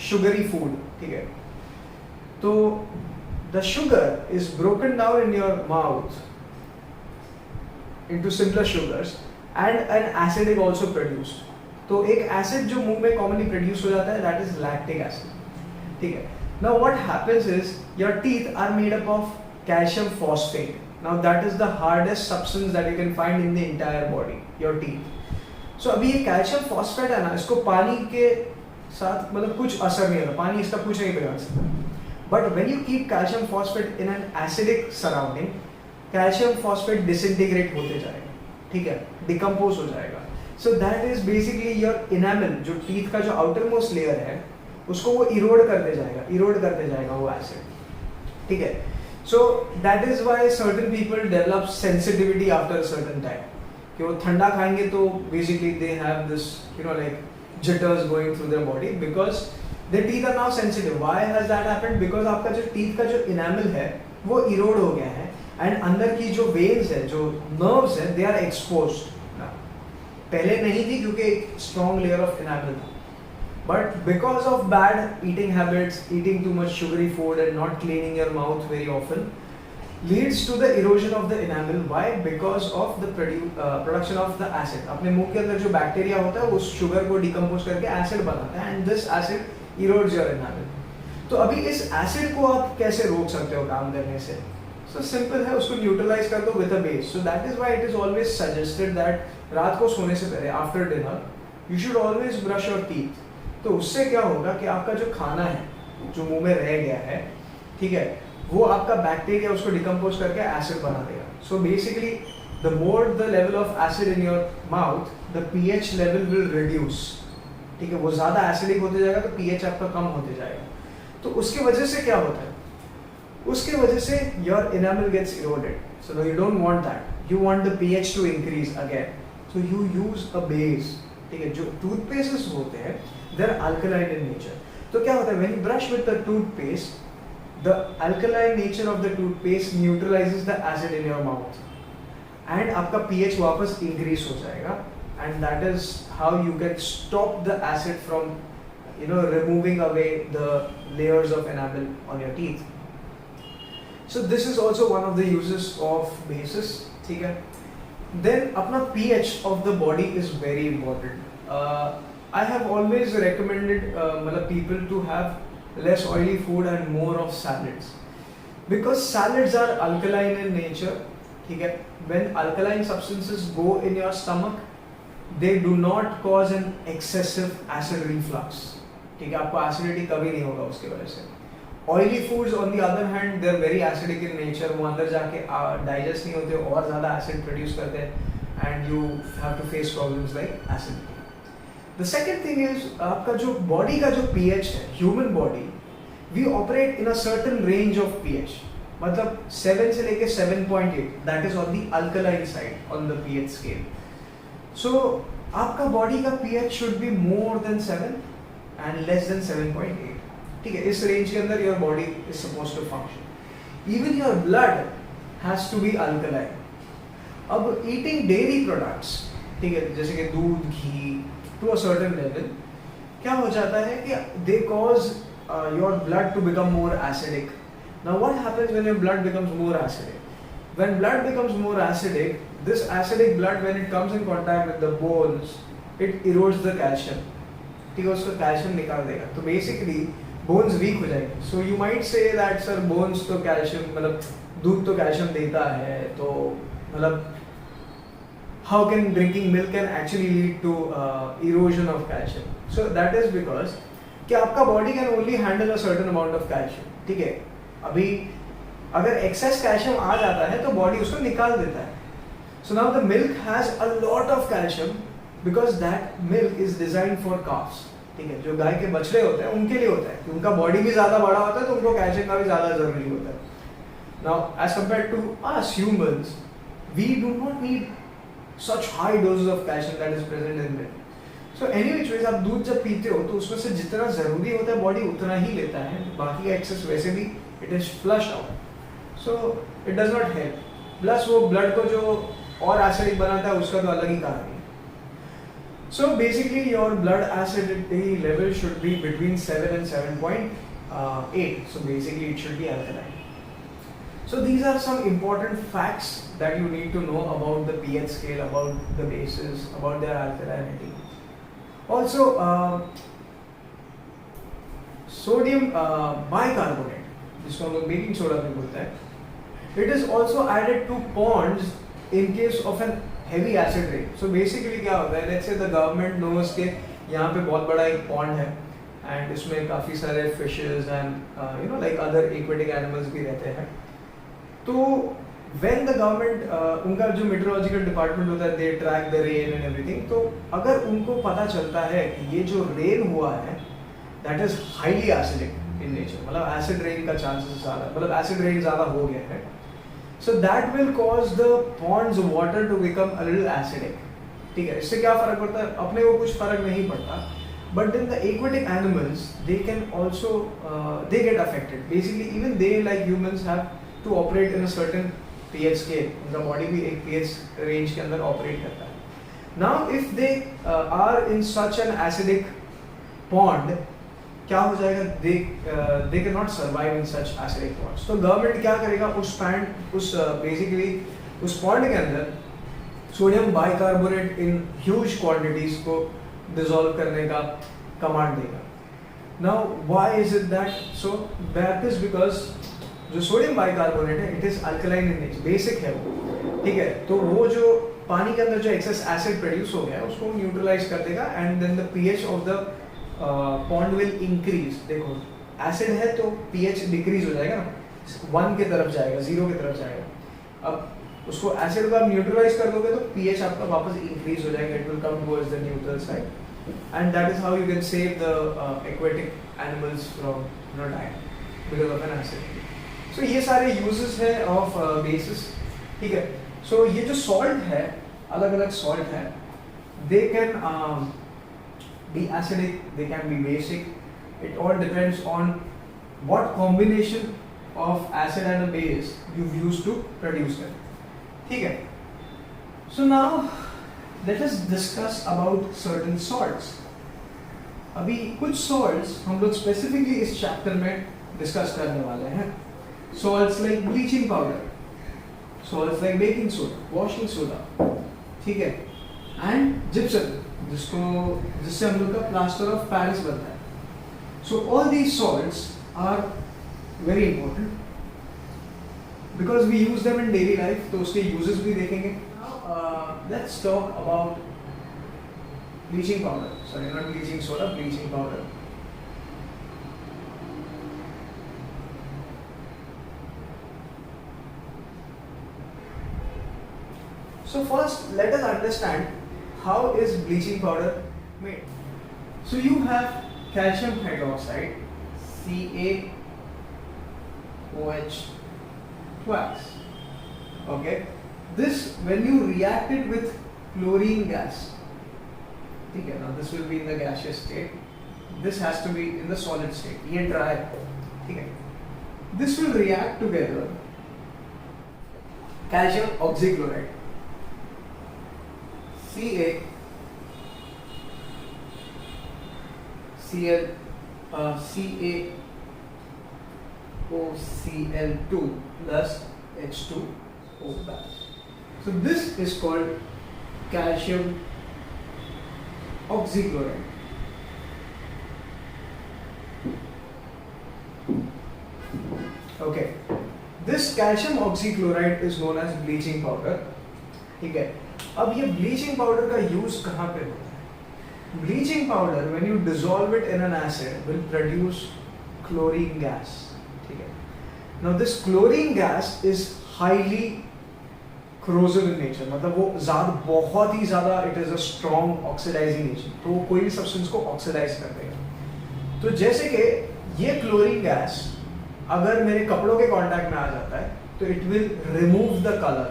A: sugary food, ठीक है, तो the sugar is broken down in your mouth into simpler sugars and an acid is also produced. तो एक acid जो मुंह में commonly produce हो जाता है, that is lactic acid. ठीक है, now what happens is your teeth are made up of calcium phosphate. Now that is the hardest substance that you can find in the entire body, your teeth. So अभी ये calcium phosphate है ना, इसको पानी के साथ मतलब कुछ असर नहीं होता, पानी इसका कुछ नहीं बिगाड़ सकता. But when you keep calcium phosphate in an acidic surrounding, calcium phosphate disintegrate होते जाएगा. ठीक है, decompose हो जाएगा. So that is basically your enamel, जो teeth का जो outermost layer है, उसको वो erode करते जाएगा वो acid. ठीक है. So that is why certain people develop sensitivity after a certain time. कि वो ठंडा खाएंगे तो basically they have this like jitters going through their body because their teeth are now sensitive. Why has that happened? Because आपका जो teeth का जो enamel है वो erode हो गया है and अंदर की जो veins है, जो nerves है, they are exposed. पहले नहीं थी क्योंकि एक strong layer of enamel था. But because of bad eating habits, eating too much sugary food and not cleaning your mouth very often, leads to the erosion of the enamel. Why? Because of the production of the acid. अपने मुंह के अंदर जो bacteria होता है वो sugar को decompose करके एसिड बनाता है and this acid erodes your enamel. तो अभी इस एसिड को आप कैसे रोक सकते हो काम करने से? So simple है, उसको न्यूट्रलाइज कर दो with a base. So that is why it is always suggested that रात को सोने से पहले after dinner you should always brush your teeth. तो उससे क्या होगा कि आपका जो खाना है जो मुंह में रह गया है, ठीक है, वो आपका बैक्टीरिया उसको डिकम्पोज करके एसिड बना देगा. So basically the more the level of acid in your mouth, the pH level will reduce. ठीक है, वो ज़्यादा एसिडिक होते जाएगा तो पीएच आपका कम होते जाएगा. तो उसके वजह से क्या होता है, उसके वजह से your enamel gets eroded. So you don't want that. You want the pH to increase again. So you use a base. ठीक है, जो टूथपेस्ट होते हैं they are alkaline in nature. तो क्या होता है, when you brush with the toothpaste, the alkaline nature of the toothpaste neutralizes the acid in your mouth and आपका pH वापस increase हो जाएगा, and that is how you can stop the acid from removing away the layers of enamel on your teeth. So this is also one of the uses of bases. ठीक है, then अपना pH of the body is very important. I have always recommended people to have less oily food and more of salads, because salads are alkaline in nature. ठीक है, when alkaline substances go in your stomach, they do not cause an excessive acid reflux. ठीक है, आपको acidity कभी नहीं होगा उसके वजह से. Oily foods on the other hand, they are very acidic in nature. वो अंदर जाके digest नहीं होते और ज़्यादा acid produce करते हैं, and you have to face problems like acidity. The second thing is आपका जो body का जो pH है, human body, we operate in a certain range of pH. मतलब 7 से लेके 7.8, that is on the alkaline side on the pH scale. So आपका body का pH should be more than 7 and less than 7.8. ठीक है, इस range के अंदर your body is supposed to function. Even your blood has to be alkaline. अब eating dairy products, ठीक है, जैसे कि दूध, घी, to a certain level, क्या हो जाता है कि they cause your blood to become more acidic. Now what happens when your blood becomes more acidic? When blood becomes more acidic, this acidic blood, when it comes in contact with the bones, it erodes the calcium. ठीक है, उसका calcium निकाल देगा. तो basically bones weak हो जाएंगे. So you might say that sir bones तो calcium मतलब दूध तो calcium देता है, तो मतलब how can drinking milk can actually lead to erosion of calcium? So that is because कि आपका body can only handle a certain amount of calcium. ठीक है, अभी अगर excess calcium आ जाता है तो body उसको निकाल देता है. So now the milk has a lot of calcium because that milk is designed for calves. ठीक है, जो गाय के बछड़े होते हैं उनके लिए होता है कि उनका body भी ज़्यादा बड़ा होता है तो उनको calcium का भी ज़्यादा ज़रूरी होता है. Now as compared to us humans, we do not need such high doses of calcium that is present in milk. So anyway, आप दूध जब पीते हो तो उसमें से जितना ज़रूरी होता है बॉडी उतना ही लेता है, बाकी का एक्सेस वैसे भी it is flush out. So it does not help. Plus वो ब्लड को जो और एसिडिक बनाता है उसका तो अलग ही कहानी है. So basically your blood acidity level should be between 7 and 7.8. So basically it should be alkaline. So these are some important facts that you need to know about the pH scale, about the bases, about their alkalinity. Also, sodium bicarbonate, जिसको हम लोग baking soda भी बोलते हैं, it is also added to ponds in case of an heavy acid rain. So basically क्या होता है, let's say the government knows कि यहाँ पे बहुत बड़ा एक pond है and इसमें काफ़ी सारे fishes and like other aquatic animals भी रहते हैं. तो when the government उनका जो meteorological department होता है, they track the rain and everything. तो अगर उनको पता चलता है कि ये जो rain हुआ है that is highly acidic in nature, मतलब acid rain का chances ज़्यादा, मतलब acid rain ज़्यादा हो गया है, so that will cause the pond's water to become a little acidic. ठीक है, इससे क्या फर्क पड़ता है, अपने को कुछ फर्क नहीं पड़ता, but then the aquatic animals they can also they get affected. Basically even they like humans have to operate in a certain pH scale. उनका body भी एक pH range के अंदर operate करता है. Now if they are in such an acidic pond, क्या हो जाएगा, they cannot survive in such acidic ponds. तो government क्या करेगा, basically उस pond के अंदर sodium bicarbonate in huge quantities को dissolve करने का command देगा. Now why is it that? So that is because जो सोडियम बाइकार्बोनेट है it is alkaline in nature, basic है वो. ठीक है, तो वो जो पानी के अंदर जो एक्सेस एसिड प्रोड्यूस हो गया है उसको न्यूट्रलाइज कर देगा and then the pH of the pond will increase. देखो एसिड है तो पीएच डिक्रीज हो जाएगा ना, 1 की तरफ जाएगा, 0 की तरफ जाएगा। अब उसको एसिड को आप न्यूट्रलाइज कर दोगे तो पीएच आपका वापस इंक्रीज हो जाएगा, it will come towards the neutral side, and that is how you can save the aquatic animals from dying because of an acid. So ये सारे यूजेस है ऑफ बेसिस, ठीक है। सो ये जो सॉल्ट है, अलग अलग सॉल्ट है, they can be acidic, they can be basic. It all depends on what combination of acid and a base you've used to produce them. ठीक है. So now let us discuss about certain salts. अभी कुछ salts हम लोग specifically इस chapter में discuss करने वाले हैं. Salts like bleaching powder, salts like baking soda, washing soda, ठीक है, and gypsum, जिससे हम लोग का प्लास्टर ऑफ पेरिस बनता है. So all these salts are very important because we use them in daily life, तो उसके यूजेस भी देखेंगे. Let's talk about bleaching powder, sorry not bleaching soda, bleaching powder. So first let us understand how is bleaching powder made. So you have calcium hydroxide, CaOH twice. Okay, this when you react it with chlorine gas, okay, now this will be in the gaseous state, this has to be in the solid state, ये dry है, okay. This will react together calcium oxychloride, CaOCl2 plus H2O plus. So this is called calcium oxychloride. Okay, this calcium oxychloride is known as bleaching powder. ठीक है. अब ये bleaching powder का use कहाँ पे होता है? Bleaching powder when you dissolve it in an acid will produce chlorine gas, ठीक है. Now this chlorine gas is highly corrosive in nature, मतलब वो बहुत ही ज़्यादा it is a strong oxidizing agent, तो कोई भी सब्सटेंस को ऑक्सीडाइज कर देगा. तो जैसे कि ये क्लोरीन गैस अगर मेरे कपड़ों के कांटेक्ट में आ जाता है तो it will remove the colour,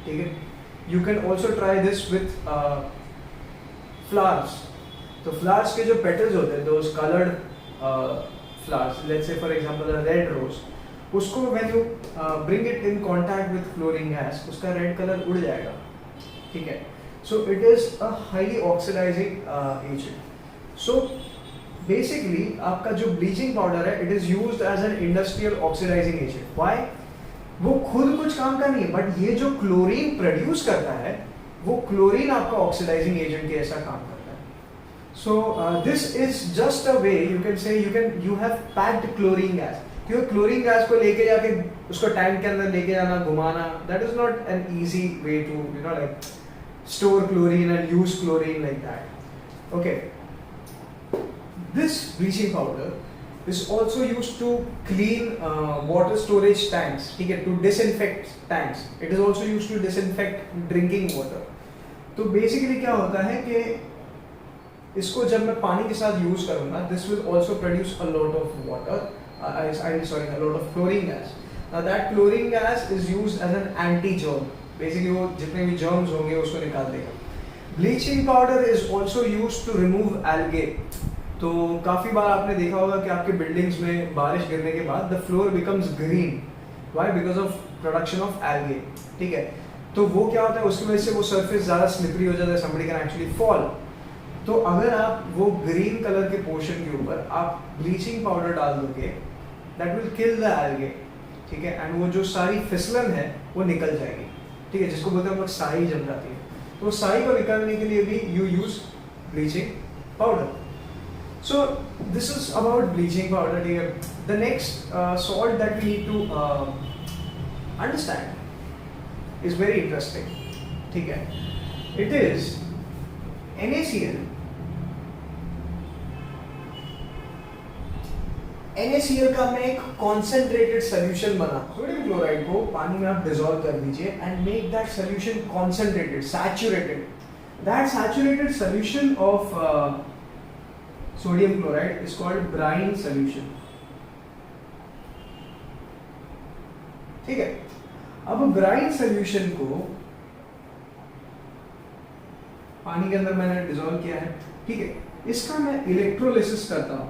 A: ठीक है. You can also try this with flowers. तो flowers के जो petals होते हैं, those colored flowers, let's say for example a red rose, उसको when you bring it in contact with chlorine gas, उसका red color उड़ जाएगा, ठीक है. So it is a highly oxidizing agent. So basically आपका जो bleaching powder है, it is used as an industrial oxidizing agent. Why? वो खुद कुछ काम का नहीं है, बट ये जो क्लोरीन प्रोड्यूस करता है वो क्लोरीन आपका ऑक्सीडाइजिंग एजेंट के ऐसा काम करता है. So this is just a way you can say you have packed chlorine gas. क्योंकि क्लोरीन गैस को लेके जाके उसको टैंक के अंदर लेके जाना, घुमाना, that is not an easy way to you know like store chlorine and use chlorine like that. Okay, this bleaching powder is also used to clean water storage tanks, ठीक है, to disinfect tanks. It is also used to disinfect drinking water. तो basically क्या होता है कि इसको जब मैं पानी के साथ यूज करूँगा, this will also produce a lot of water, a lot of chlorine gas. Now that chlorine gas is used as an anti-germ. Basically वो जितने भी germs होंगे उसको निकाल देगा. Bleaching powder is also used to remove algae. तो काफ़ी बार आपने देखा होगा कि आपके बिल्डिंग्स में बारिश गिरने के बाद the floor becomes green. Why? Because of production of algae, ठीक है. तो वो क्या होता है, उसकी वजह से वो सरफेस ज़्यादा स्लिपरी हो जाता है, समबडी कैन एक्चुअली फॉल. तो अगर आप वो ग्रीन कलर के पोर्शन के ऊपर आप ब्लीचिंग पाउडर डाल दोगे, that will kill the algae, ठीक है, एंड वो जो सारी फिसलन है वो निकल जाएगी, ठीक है, जिसको बोलते हैं हम लोग साई जम जाती है. तो साई को निकालने के लिए भी you use bleaching powder. So this is about bleaching powder. The next salt that we need to understand is very interesting. ठीक है, it is NaCl NaCl का मैं एक कॉन्सेंट्रेटेड सोल्यूशन बना, सोडियम क्लोराइड को पानी में आप डिसॉल्व कर दीजिए and make that solution concentrated, saturated. That saturated solution of sodium chloride is called brine solution. ठीक है. अब ब्राइन सोल्यूशन को पानी के अंदर मैंने डिसॉल्व किया है. ठीक है. इसका मैं इलेक्ट्रोलिसिस करता हूं.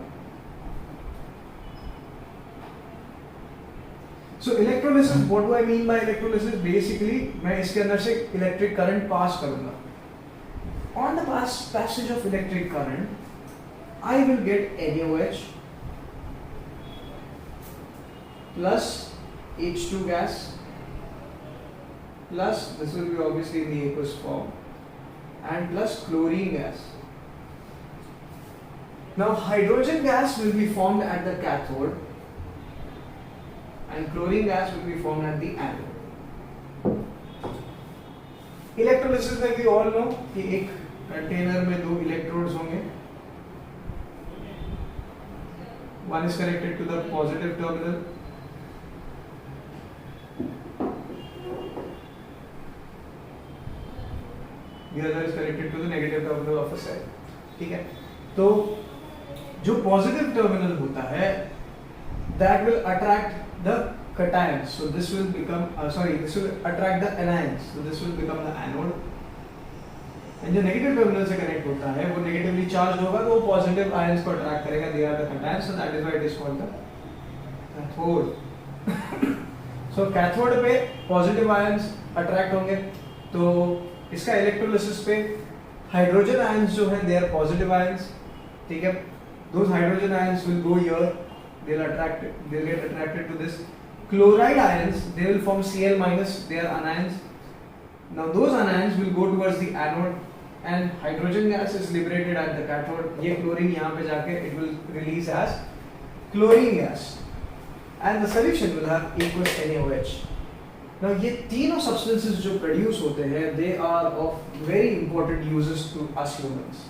A: So electrolysis, what do I mean by electrolysis? Basically, मैं इसके अंदर से इलेक्ट्रिक करंट पास करूंगा. On the passage of electric current, I will get NaOH plus H2 gas plus, this will be obviously in the aqueous form, and plus chlorine gas. Now hydrogen gas will be formed at the cathode and chlorine gas will be formed at the anode. Electrolysis में we all know कि एक container में दो electrodes होंगे. One is connected to the positive terminal, the other is connected to the negative terminal of a cell. ठीक है. तो जो पॉजिटिव टर्मिनल होता है that will attract the cations, so this will become this will attract the anions, so this will become the anode. And जो negative terminal से connect होता है वो नेगेटिवली चार्ज होगा तो वो पॉजिटिव आयंस को अट्रैक्ट करेगा, they are the cations, so that is why it is called the cathode. So cathode पे पॉजिटिव आयंस अट्रैक्ट होंगे तो इसका इलेक्ट्रोलिसिस पे हाइड्रोजन आयंस जो है they are positive ions. ठीक है. Those hydrogen ions will go here, they'll get attracted to this. Chloride ions, they will form Cl minus, they are anions. Now those anions will go towards the anode and hydrogen gas is liberated at the cathode. ये chlorine यहाँ पे जाके it will release as chlorine gas and the solution will have aqueous NaOH. Now ये तीनों substances जो produce होते हैं they are of very important uses to us humans.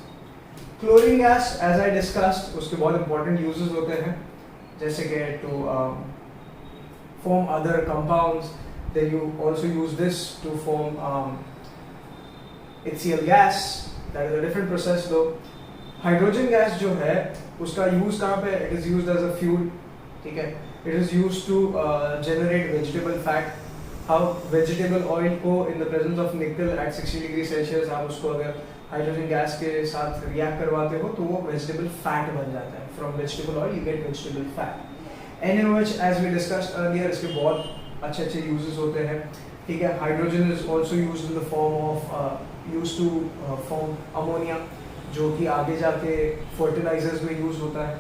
A: Chlorine gas, as I discussed, उसके बहुत important uses होते हैं जैसे कि to form other compounds. Then you also use this to form HCl gas. That is a different process though. Hydrogen gas जो है उसका use कहाँ पे? It is used as a fuel. ठीक है. It is used to generate vegetable fat. How vegetable oil को in the presence of nickel at 60 degree Celsius आप उसको अगर हाइड्रोजन गैस के साथ रिएक्ट करवाते हो तो वो वेजिटेबल फैट बन जाता है. From vegetable oil you get vegetable fat. NaOH as we discussed earlier, इसके बहुत अच्छे अच्छे यूजेस होते हैं. ठीक है. Hydrogen is also used in the form of used to form ammonia जो कि आगे जाके फर्टिलाइजर्स में यूज होता है.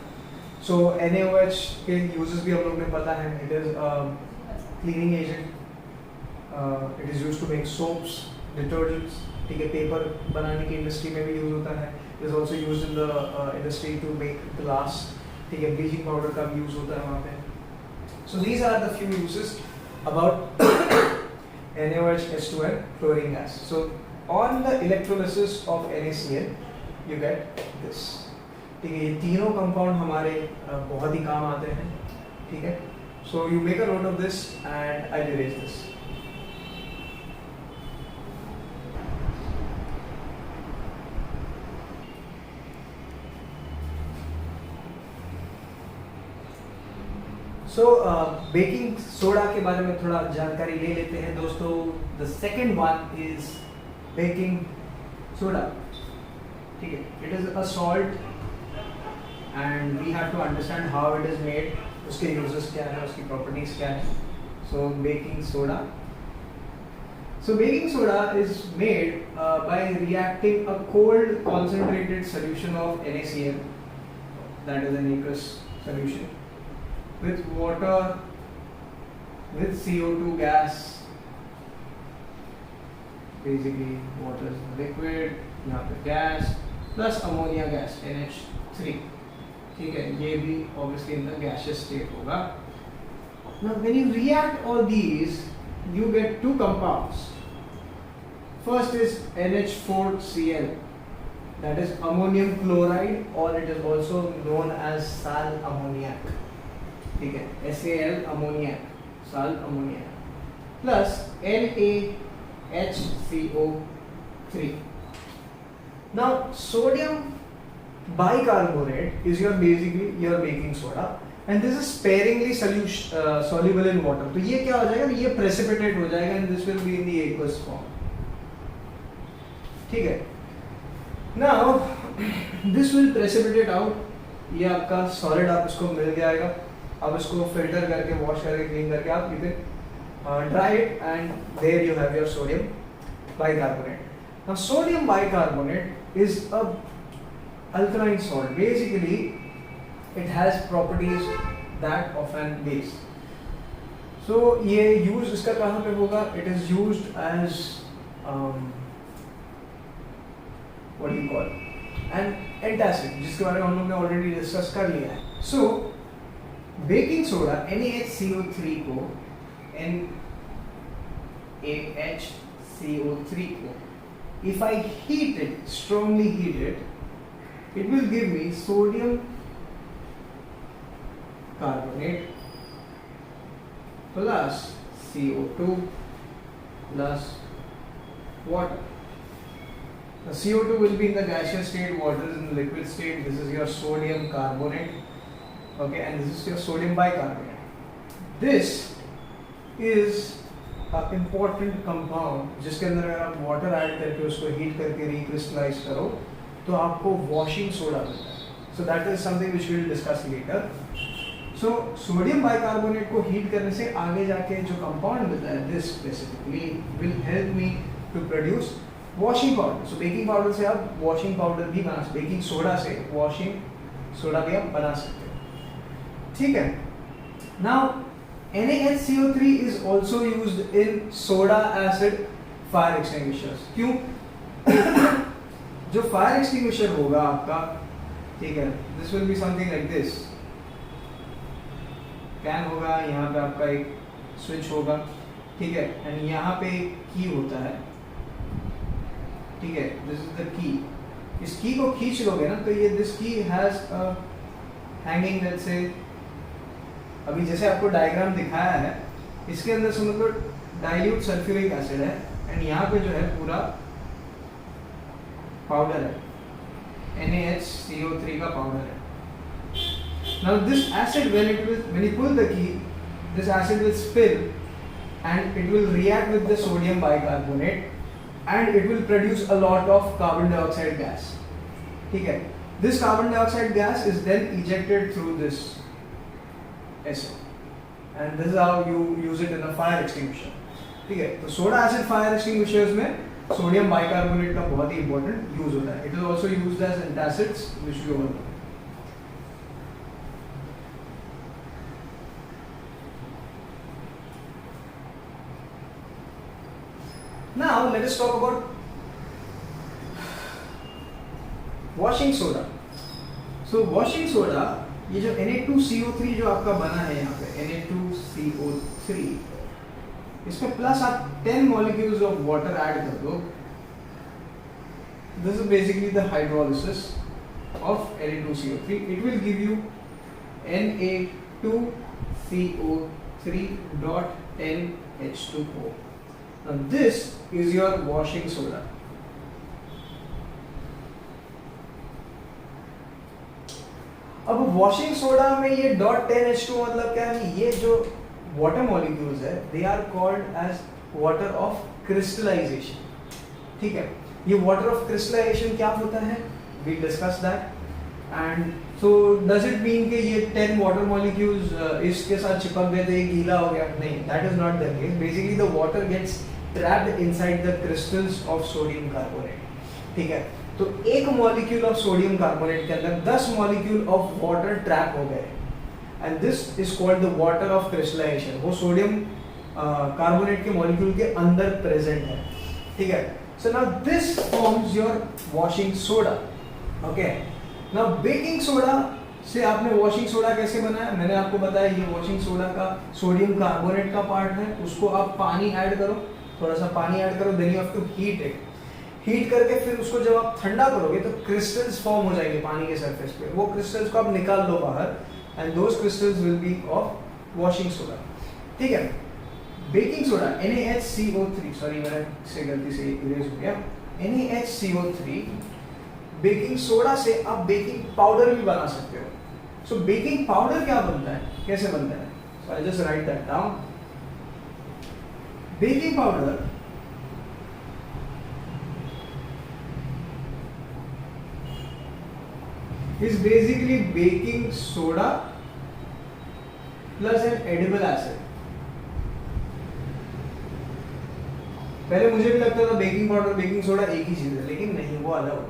A: सो NaOH के यूजेस भी हम लोग ने पता है. It is cleaning agent, it is used to make soaps, detergents. ठीक है. पेपर बनाने की इंडस्ट्री में भी यूज होता है. It is also used in the industry to make glass. ठीक है. ब्लीचिंग पाउडर का भी यूज होता है वहाँ पे. So these are the few uses about NaOH, H2 and chlorine gas. So on the electrolysis of NaCl you get this. ठीक है. ये तीनों कंपाउंड हमारे बहुत ही काम आते हैं. ठीक है. So you make a note of this and I'll erase this. So baking soda के बारे में थोड़ा जानकारी ले लेते हैं दोस्तों. The second one is baking soda. ठीक है. It is a salt and we have to understand how it is made, उसके यूजेस क्या है, उसकी प्रॉपर्टीज क्या है. So baking soda. So baking soda is made by reacting a cold concentrated solution of NaCl, that is an aqueous solution, with water, with CO2 gas. Basically water is liquid, यहाँ पे gas plus ammonia gas NH3. ठीक है. ये भी obviously in the gaseous state होगा. Now when you react all these you get two compounds. First is NH4Cl, that is ammonium chloride, or it is also known as sal ammoniac. ठीक है, SaL ammonia, salt ammonia, plus NaHCO3. Now sodium bicarbonate is basically your baking soda and this is sparingly soluble in water. तो ये क्या हो जाएगा, ये precipitate हो जाएगा and this will be in the aqueous form. ठीक है, now this will precipitate out. ये आपका solid आप इसको मिल जाएगा, आप इसको filter करके wash करके clean करके आप you can dry it and there you have your sodium bicarbonate. Now sodium bicarbonate is a alkaline salt. Basically it has properties that of an base. So ये use इसका कहाँ पे होगा? It is used as what do you call an antacid, जिसके बारे में हम लोग ने already discuss कर लिया है. So baking soda NaHCO3 को NaHCO3 को if I heat it, strongly heat it, it will give me sodium carbonate plus CO2 plus water. The CO2 will be in the gaseous state, water is in the liquid state. This is your sodium carbonate, okay, and this is your sodium bicarbonate. This is an important compound जिसके अंदर अगर आप water add करके उसको heat करके recrystallize करो तो आपको washing soda मिलता है. So that is something which we will discuss later. So sodium bicarbonate को heat करने से आगे जाके जो compound मिलता है, this specifically will help me to produce washing powder. So baking powder से आप washing powder भी बना सकते, baking soda से washing soda भी आप बना सकते हैं. ठीक है. Now NaHCO3 is also used in soda acid fire extinguishers. क्यों? जो fire extinguisher होगा आपका, ठीक है, this will be something like this. Can होगा, यहाँ पे आपका एक स्विच होगा, ठीक है, एंड यहाँ पे की होता है, ठीक है, दिस इज द की. इस की को खींच लोगे ना तो ये दिस की has a hanging, let's say अभी जैसे आपको डायग्राम दिखाया है, इसके अंदर समझ लो डाइल्यूट सल्फ्यूरिक एसिड है एंड यहाँ पे जो है पूरा पाउडर है, NaHCO3 का पाउडर है. Now this acid when you pull the key, this acid will spill and it will react with the sodium bicarbonate and it will produce a lot of carbon dioxide gas. ठीक है, this carbon dioxide gas is then ejected through this acid and this is how you use it in a fire extinguisher. ठीक है, तो soda acid fire extinguishers में sodium bicarbonate का बहुत ही important use होता है. It is also used as antacids which we all know. Now let us talk about washing soda. So washing soda, ये जो Na2CO3 जो आपका बना है यहाँ पे Na2CO3, इसमें प्लस आप 10 molecules of water ऐड कर दो. This is basically the hydrolysis of Na2CO3. It will give you Na2CO3.10H2O. Now this is your washing soda. अब washing soda में ये .10H2 मतलब क्या है? ये जो water molecules है, they are called as water of crystallization. ठीक है, ये water of crystallization क्या होता है? We discussed that. And so does it mean कि ये 10 water molecules इसके साथ चिपक गए थे, गीला हो गया? नहीं, that is not the case. Basically the water gets trapped inside the crystals of sodium carbonate. ठीक है, तो एक मॉलिक्यूल ऑफ सोडियम कार्बोनेट के अंदर 10 मॉलिक्यूल ऑफ वाटर ट्रैप हो गए and this is called the water of crystallization. वो sodium carbonate के मॉलिक्यूल के अंदर प्रेजेंट है. ठीक है, so now this forms your washing soda. Okay, now baking soda से आपने वॉशिंग सोडा कैसे बनाया? मैंने आपको बताया ये वॉशिंग सोडा का सोडियम कार्बोनेट का पार्ट है. उसको आप पानी ऐड करो, थोड़ा सा पानी ऐड करो, then you have to heat it. Heat करके फिर उसको जब आप ठंडा करोगे तो क्रिस्टल्स फॉर्म हो जाएंगे पानी के सरफेस पे. वो क्रिस्टल्स को आप निकाल लो बाहर, and those crystals will be of washing soda. ठीक है, बेकिंग सोडा NaHCO3, सॉरी मेरा से गलती से इरेज हो गया, NaHCO3 बेकिंग सोडा से आप बेकिंग पाउडर भी बना सकते हो. सो बेकिंग पाउडर क्या बनता है, कैसे बनता है? So I just write that down. Baking powder is basically baking soda plus an edible acid. पहले मुझे भी लगता था बेकिंग पाउडर बेकिंग सोडा एक ही चीज है, लेकिन नहीं, वो अलग होता है.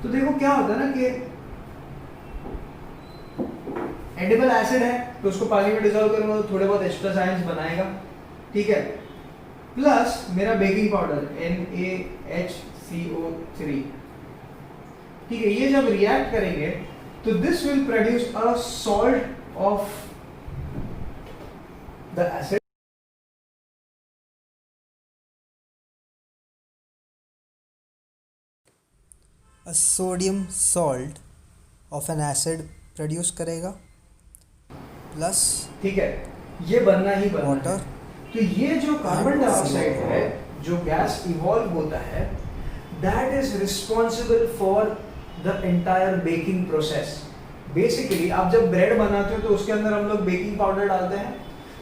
A: तो देखो क्या होता है ना कि एडिबल एसिड है तो उसको पानी में डिसॉल्व करूंगा तो थोड़े बहुत एक्स्ट्रा आयंस बनाएगा, ठीक है, प्लस मेरा बेकिंग पाउडर NaHCO3, ठीक है, ये जब रिएक्ट करेंगे तो this will produce a salt of the acid.
B: A sodium salt of an acid produce करेगा, प्लस
A: ठीक है, ये बनना ही बनना
B: वाटर.
A: तो ये जो कार्बन डाइऑक्साइड है जो गैस इवॉल्व होता है, that is responsible for the entire baking process. Basically आप जब ब्रेड बनाते हो तो उसके अंदर हम लोग बेकिंग पाउडर डालते हैं.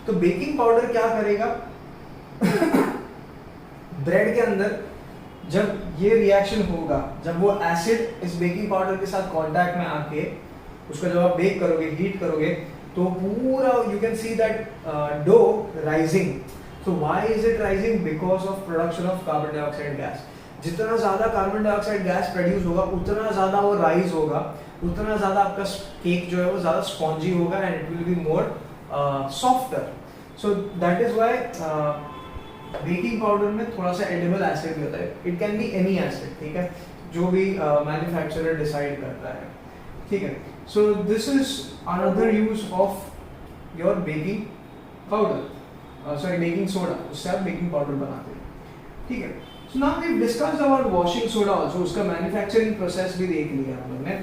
A: तो बेकिंग पाउडर क्या करेगा ब्रेड के अंदर जब ये रिएक्शन होगा, जब वो एसिड इस बेकिंग पाउडर के साथ कांटेक्ट में आके उसको जब आप बेक करोगे, हीट करोगे, तो पूरा you can see that dough rising. So why is it rising? Because of production of carbon dioxide gas. जितना ज्यादा कार्बन डाइऑक्साइड गैस प्रोड्यूस होगा उतना ज्यादा वो राइज होगा, उतना ज्यादा आपका केक जो है वो ज्यादा स्पॉन्जी होगा and it will be more softer. So that is why baking powder में थोड़ा सा एडिबल एसिड भी होता है. It can be any acid, ठीक है, जो भी मैन्युफैक्चरर डिसाइड करता है, ठीक है. So this is another use of your baking powder, sorry baking soda, उससे आप बेकिंग पाउडर बनाते हैं, ठीक है. So now we've discussed about washing soda also, उसका मैन्युफैक्चरिंग प्रोसेस भी देख लिया हम लोग ने.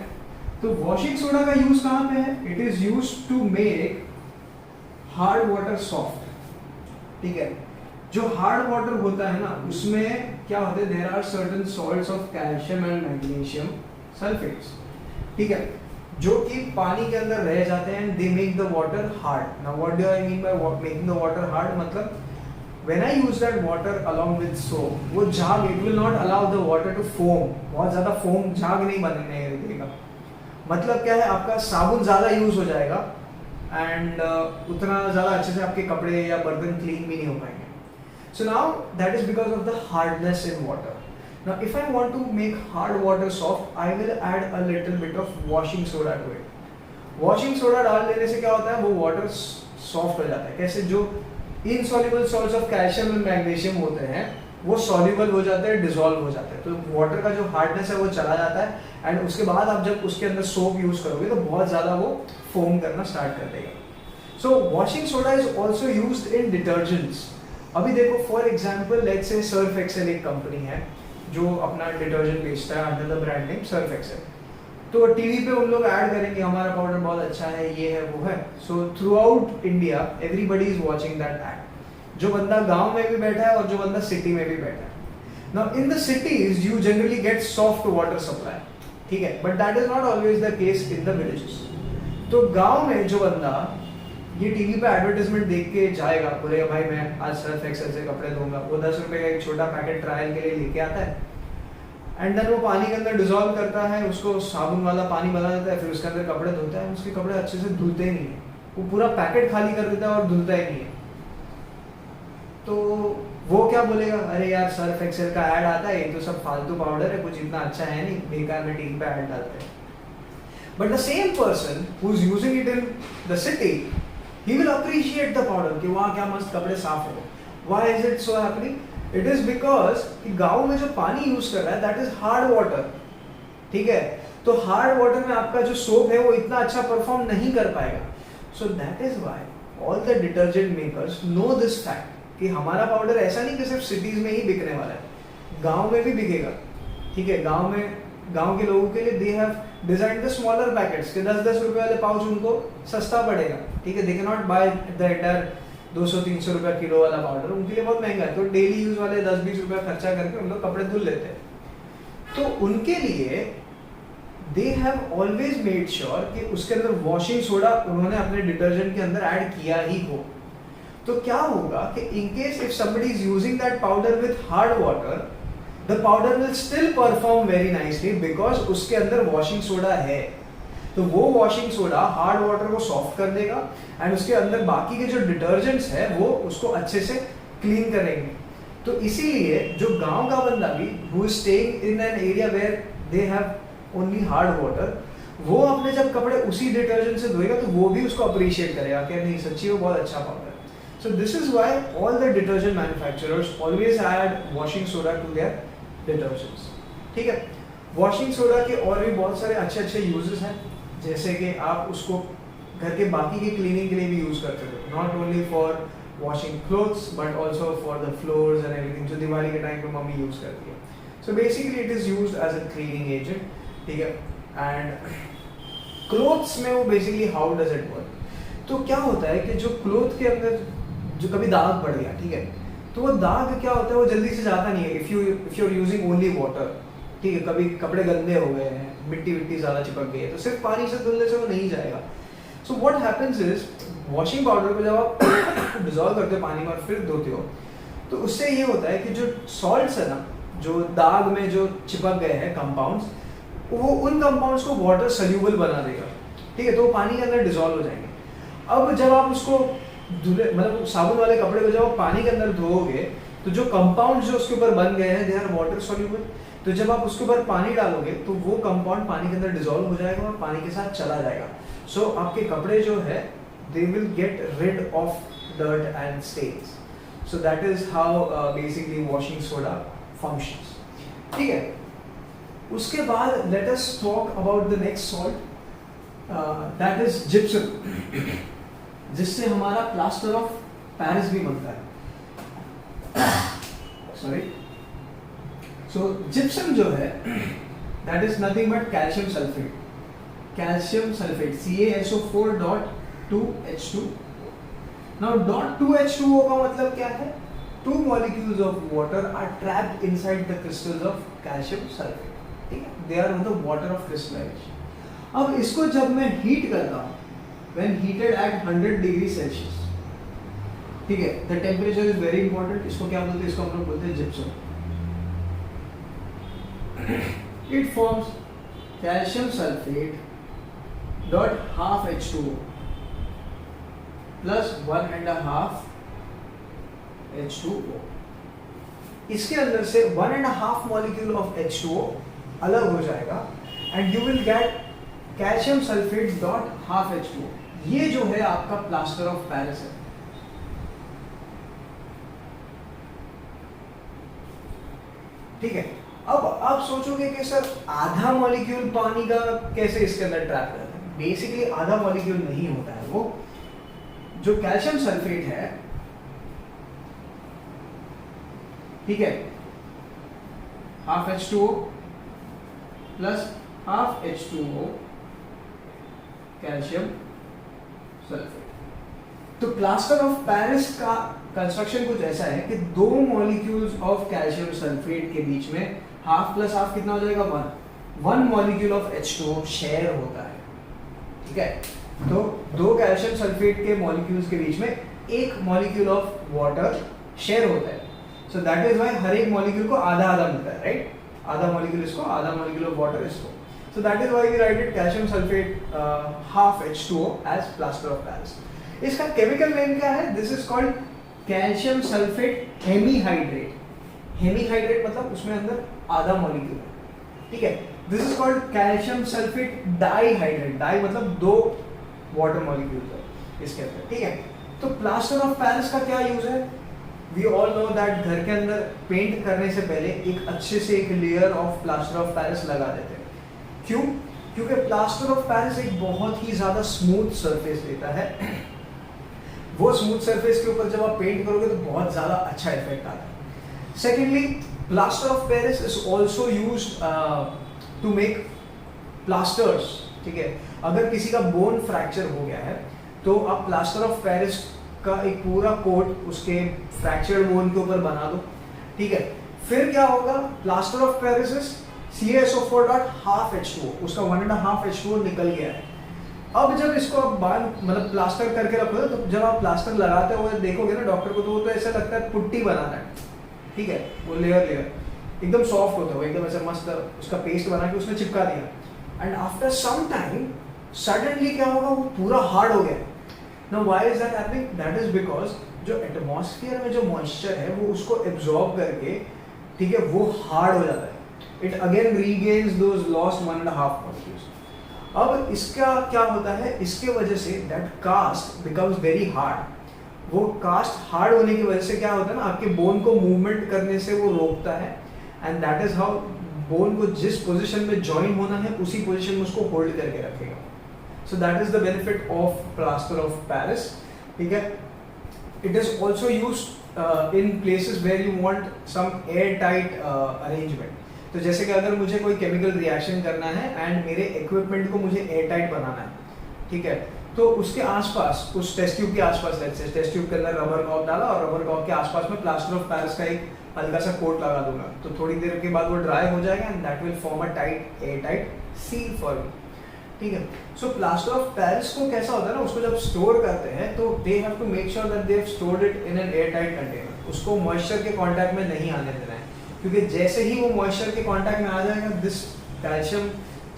A: तो वॉशिंग सोडा का यूज कहाँ पे है? It is used to make hard water soft, ठीक है. जो हार्ड वाटर होता है ना उसमें क्या होता है, there are certain salts of calcium and magnesium sulphates, ठीक है, जो कि पानी के अंदर रह जाते हैं. They make the water hard. Now what do I mean by making the water hard? मतलब when I use that water along with soap, वो झाग, it will not allow the water to foam. बहुत ज़्यादा foam झाग नहीं बनने देगा. मतलब क्या है, आपका साबुन ज़्यादा यूज हो जाएगा एंड उतना ज़्यादा अच्छे से आपके कपड़े या बर्तन क्लीन भी नहीं हो पाएंगे. So now that is because of the hardness in water. Now if I want to make hard water soft, I will add a little bit of washing soda to it. Washing soda डाल देने से क्या होता है, वो water soft हो जाता है. कैसे? जो insoluble salts of calcium and magnesium होते हैं वो सॉल्युबल हो जाते हैं, डिसॉल्व हो जाते हैं. तो वाटर का जो हार्डनेस है वो चला जाता है एंड उसके बाद आप जब उसके अंदर सोप यूज करोगे तो बहुत ज़्यादा वो फोम करना स्टार्ट कर देगा. So washing soda is also used in detergents. अभी देखो for example let's say Surf Excel एक कंपनी है जो अपना डिटर्जेंट बेचता है under the brand name Surf Excel. तो टीवी पे उन लोग ऐड करेंगे हमारा पाउडर बहुत अच्छा है, ये है वो है. So through out India everybody is watching that add. जो बंदा गांव में भी बैठा है और जो बंदा सिटी में भी बैठा है. Now in the cities you generally get soft water supply, ठीक है, but that is not always the case in the villages. तो गांव में जो बंदा ये टीवी पे एडवर्टाइजमेंट देख के जाएगा, बोलेगा भाई मैं आज सर्फ एक्सेल से कपड़े धोऊंगा, वो 10 रुपए का एक छोटा पैकेट ट्रायल के लिए लेके आता है एंड देन वो पानी के अंदर डिसॉल्व करता है, उसको साबुन वाला पानी बना देता है, फिर उसके अंदर कपड़े धोता है. उसके कपड़े अच्छे से धुलते ही नहीं है, वो पूरा पैकेट खाली कर देता है और धुलता ही नहीं है. तो वो क्या बोलेगा, अरे यार सर्फ एक्सेल का ऐड आता है, ये तो सब फालतू पाउडर है, कुछ इतना अच्छा है नहीं, बेकार में टीवी पे ऐड डालते हैं. But the same person who is using it in the city, he will appreciate the powder कि वहाँ क्या मस्त कपड़े साफ हो. Why is it so happening? It is because कि गाँव में जो पानी यूज कर रहा है that is hard water, ठीक है. तो hard water में आपका जो सोप है वो इतना अच्छा परफॉर्म नहीं कर पाएगा. So that is why all the detergent makers know this fact कि हमारा पाउडर ऐसा नहीं कि सिर्फ सिटीज में ही बिकने वाला है, गाँव में भी बिकेगा, ठीक है. गाँव में गांव के लोगों के लिए they have design the smaller packets के 10-10 रुपए वाले पाउच उनको सस्ता पड़ेगा, ठीक है, they can not by the entire 200-300 रुपया किलो वाला पाउडर, उनके लिए बहुत महंगा है, तो डेली यूज वाले 10-20 रुपया खर्चा करके उन लोग कपड़े धुल लेते हैं। तो उनके लिए they have always made sure कि उसके अंदर वॉशिंग सोडा उन्होंने अपने डिटर्जेंट के अंदर ऐड किया ही हो। तो क्या होगा कि in case if somebody is using that powder with hard water, the powder will still perform very nicely because उसके अंदर वॉशिंग सोडा है। तो वो वॉशिंग सोडा हार्ड वाटर को सॉफ्ट कर देगा एंड उसके अंदर बाकी के जो डिटर्जेंट्स है वो उसको अच्छे से क्लीन करेंगे। तो इसीलिए जो गांव का बंदा भी who is staying in an area where they have only hard water, वो अपने जब कपड़े उसी डिटर्जेंट से धोएगा तो वो भी उसको अप्रिशिएट करेगा कि नहीं सच्ची वो बहुत अच्छा पाउडर है। So this is why all the detergent manufacturers always add washing soda to their detergents, ठीक है। वॉशिंग सोडा के और भी बहुत सारे अच्छे अच्छे यूजेस हैं, जैसे कि आप उसको घर के बाकी के क्लीनिंग के लिए भी यूज करते हो, not only for washing clothes but also for the floors and everything, जो दिवाली के टाइम पे मम्मी यूज करती है। So basically it is used as a cleaning agent, ठीक है। एंड क्लोथ्स में वो basically how does it work, तो क्या होता है कि जो क्लोथ के अंदर जो कभी दाग पड़ गया, ठीक है, तो वो दाग क्या होता है वो जल्दी से जाता नहीं है if you are using only water, ठीक है। कभी कपड़े गंदे हो गए हैं, मिट्टी विट्टी ज़्यादा चिपक गई है, तो सिर्फ पानी से धुलने से वो नहीं जाएगा। So what happens is washing powder को जब आप डिजोल्व करते हो पानी में और फिर धोते हो, तो उससे ये होता है कि जो सॉल्ट्स है ना, जो दाग में जो चिपक गए हैं कंपाउंड्स, वो उन कंपाउंड्स को वाटर सोल्यूबल बना देगा, ठीक है, तो वो पानी के अंदर डिजोल्व हो जाएंगे। अब जब आप उसको धुले मतलब साबुन वाले कपड़े को जब आप पानी के अंदर धोओगे तो जो कंपाउंड जो उसके ऊपर बन गए हैं दे आर वाटर सोल्यूबल, तो जब आप उसके ऊपर पानी डालोगे तो वो कंपाउंड पानी के अंदर डिजोल्व हो जाएगा और पानी के साथ चला जाएगा। सो आपके कपड़े जो है they will get rid of dirt and stains. So that is how basically washing soda functions, ठीक है। उसके बाद let us talk about the next salt, that is gypsum, जिससे हमारा प्लास्टर ऑफ पेरिस भी बनता है। सॉरी, सो जिप्सम जो है that is nothing but calcium sulphate, calcium sulphate CaSO4.2H2। Now .2H2O का मतलब क्या है? 2 molecules of water are trapped inside the crystals of calcium sulfate, ठीक है, they are on the water of crystallization। अब इसको जब मैं हीट करता हूँ, when heated at 100 degree Celsius, ठीक है, the temperature is very important, इसको क्या बोलते हैं? इसको हम लोग बोलते हैं gypsum. It forms calcium sulfate dot half H2O plus 1.5 H2O। इसके अंदर से 1.5 molecule of H2O अलग हो जाएगा and you will get calcium sulfate dot half H2O। ये जो है आपका प्लास्टर ऑफ पेरिस है, ठीक है। अब आप सोचोगे कि सर आधा मॉलिक्यूल पानी का कैसे इसके अंदर ट्रैप रहता है? बेसिकली आधा मॉलिक्यूल नहीं होता है, वो जो कैल्शियम सल्फेट है, ठीक है, half H2O plus half H2O calcium sulphate. तो प्लास्टर ऑफ पेरिस का कंस्ट्रक्शन कुछ ऐसा है कि 2 मॉलिक्यूल्स ऑफ कैल्शियम सल्फेट के बीच में हाफ प्लस हाफ कितना हो जाएगा? 1 मॉलिक्यूल ऑफ H2O शेयर होता है, ठीक है। तो 2 कैल्शियम सल्फेट के मॉलिक्यूल्स के बीच में 1 मॉलिक्यूल ऑफ वाटर शेयर होता है। सो दैट इज व्हाई हर एक मॉलिक्यूल को आधा आधा मिलता है, राइट? आधा मॉलिक्यूल इसको, आधा मॉलिक्यूल ऑफ वाटर इसको। So that is why we write it calcium sulfate half H2O as plaster of Paris। इसका केमिकल नेम क्या है? This is called calcium sulfate hemihydrate। hemihydrate मतलब उसमें अंदर आधा मॉलिक्यूल है, ठीक है। This is called calcium sulfate dihydrate। Di मतलब 2 वाटर मॉलिक्यूल्स है इसके अंदर, ठीक है। तो प्लास्टर ऑफ पेरिस का क्या यूज है? We all know that घर के अंदर पेंट करने से पहले एक अच्छे से एक layer of plaster of Paris लगा देते हैं। क्यों? क्योंकि प्लास्टर ऑफ पेरिस एक बहुत ही ज्यादा स्मूथ सरफेस देता है। वो स्मूथ सरफेस के ऊपर जब आप पेंट करोगे तो बहुत ज्यादा अच्छा इफेक्ट आता है। Secondly, plaster of Paris is also used to make plasters, ठीक है। अगर किसी का बोन फ्रैक्चर हो गया है तो आप प्लास्टर ऑफ पेरिस का एक पूरा कोट उसके फ्रैक्चर्ड बोन के ऊपर बना दो, ठीक है। फिर क्या होगा, plaster of Paris is CaSO4.12H2O, उसका 1.5 H2O निकल गया है। अब जब इसको आप बाल मतलब प्लास्टर करके रखो, तो जब आप प्लास्टर लगाते हुए देखोगे ना डॉक्टर को, तो वो तो ऐसा लगता है पुट्टी बनाना है, ठीक है। वो लेयर एकदम सॉफ्ट होता है, वो एकदम ऐसा मस्त उसका पेस्ट बना के उसमें चिपका दिया, and after some time suddenly क्या होगा, वो पूरा हार्ड हो गया। Now why is that happening? That is because जो एटमॉस्फेयर में जो मॉइस्चर है वो उसको एब्जॉर्ब करके, ठीक है, वो हार्ड हो जाता है। It again regains those lost 1.5 molecules. अब इसका क्या होता है, इसके वजह से that cast becomes very hard. वो कास्ट हार्ड होने की वजह से क्या होता है ना, आपके बोन को मूवमेंट करने से वो रोकता है, and that is how bone को जिस पोजीशन में ज्वाइन होना है उसी पोजीशन में उसको होल्ड करके रखेगा। So that is the benefit of plaster of Paris, ठीक है। It is also used in places where you want some air tight arrangement. तो जैसे कि अगर मुझे कोई केमिकल रिएक्शन करना है एंड मेरे इक्विपमेंट को मुझे एयर टाइट बनाना है, ठीक है, तो उसके आसपास, उस टेस्ट ट्यूब के आसपास, लेट्स से टेस्ट ट्यूब के अंदर रबर कॉक डाला और रबर कॉक के आसपास में प्लास्टर ऑफ पेरिस का एक हल्का सा कोट लगा दूंगा, तो थोड़ी देर के बाद वो ड्राई हो जाएगा and that will form a tight air tight seal for me, ठीक है। सो प्लास्टर ऑफ पेरिस को कैसा होता है ना, उसको जब स्टोर करते हैं तो they have to make sure that they have stored it in an air tight container. उसको मॉइस्चर के कांटेक्ट में नहीं आने देना है, क्योंकि जैसे ही वो मॉइस्चर के कांटेक्ट में आ जाएगा, दिस कैल्शियम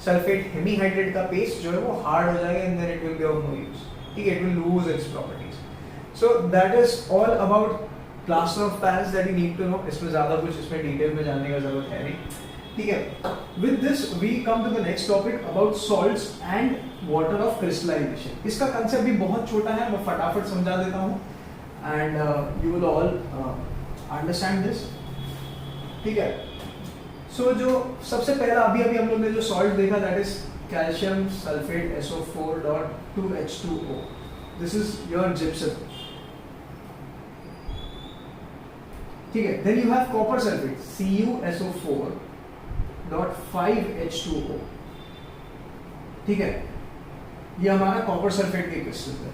A: सल्फेट हेमीहाइड्रेट का पेस्ट जो है वो हार्ड हो जाएगा and then it will be of no use, ठीक है, it will lose its properties. So that is all about plaster of Paris that you need to know. इसमें ज्यादा कुछ इसमें डिटेल में जानने का जरूरत है नहीं, ठीक है। With this we come to the next topic about salts and water of crystallisation. इसका कंसेप्ट भी बहुत छोटा है, मैं फटाफट समझा देता हूँ and you will all understand this, ठीक है। सो जो सबसे पहला अभी हम लोग ने जो सॉल्ट देखा, that is calcium sulphate SO4.2H2O। This is your gypsum, ठीक है। Then you have copper sulphate CuSO4.5H2O, ठीक है, ये हमारा कॉपर सल्फेट के क्रिस्टल है।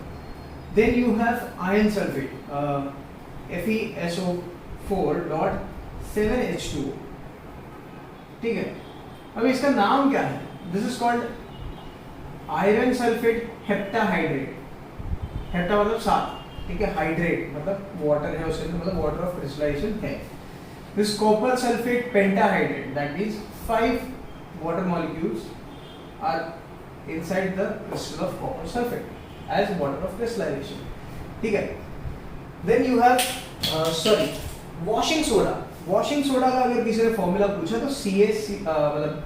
A: Then you have iron sulphate FeSO4.7H2O, ठीक है। अब इसका नाम क्या है? This is called iron sulphate heptahydrate. Hepta मतलब 7, ठीक है, हाइड्रेट मतलब वाटर है उसके अंदर, मतलब वाटर ऑफ क्रिस्टलाइजेशन है। This copper sulphate pentahydrate, that means 5 water molecules are inside the crystal of copper sulphate as water of crystallisation, ठीक है। Then you have washing soda. Washing soda का अगर किसी ने फॉर्मूला पूछा तो मतलब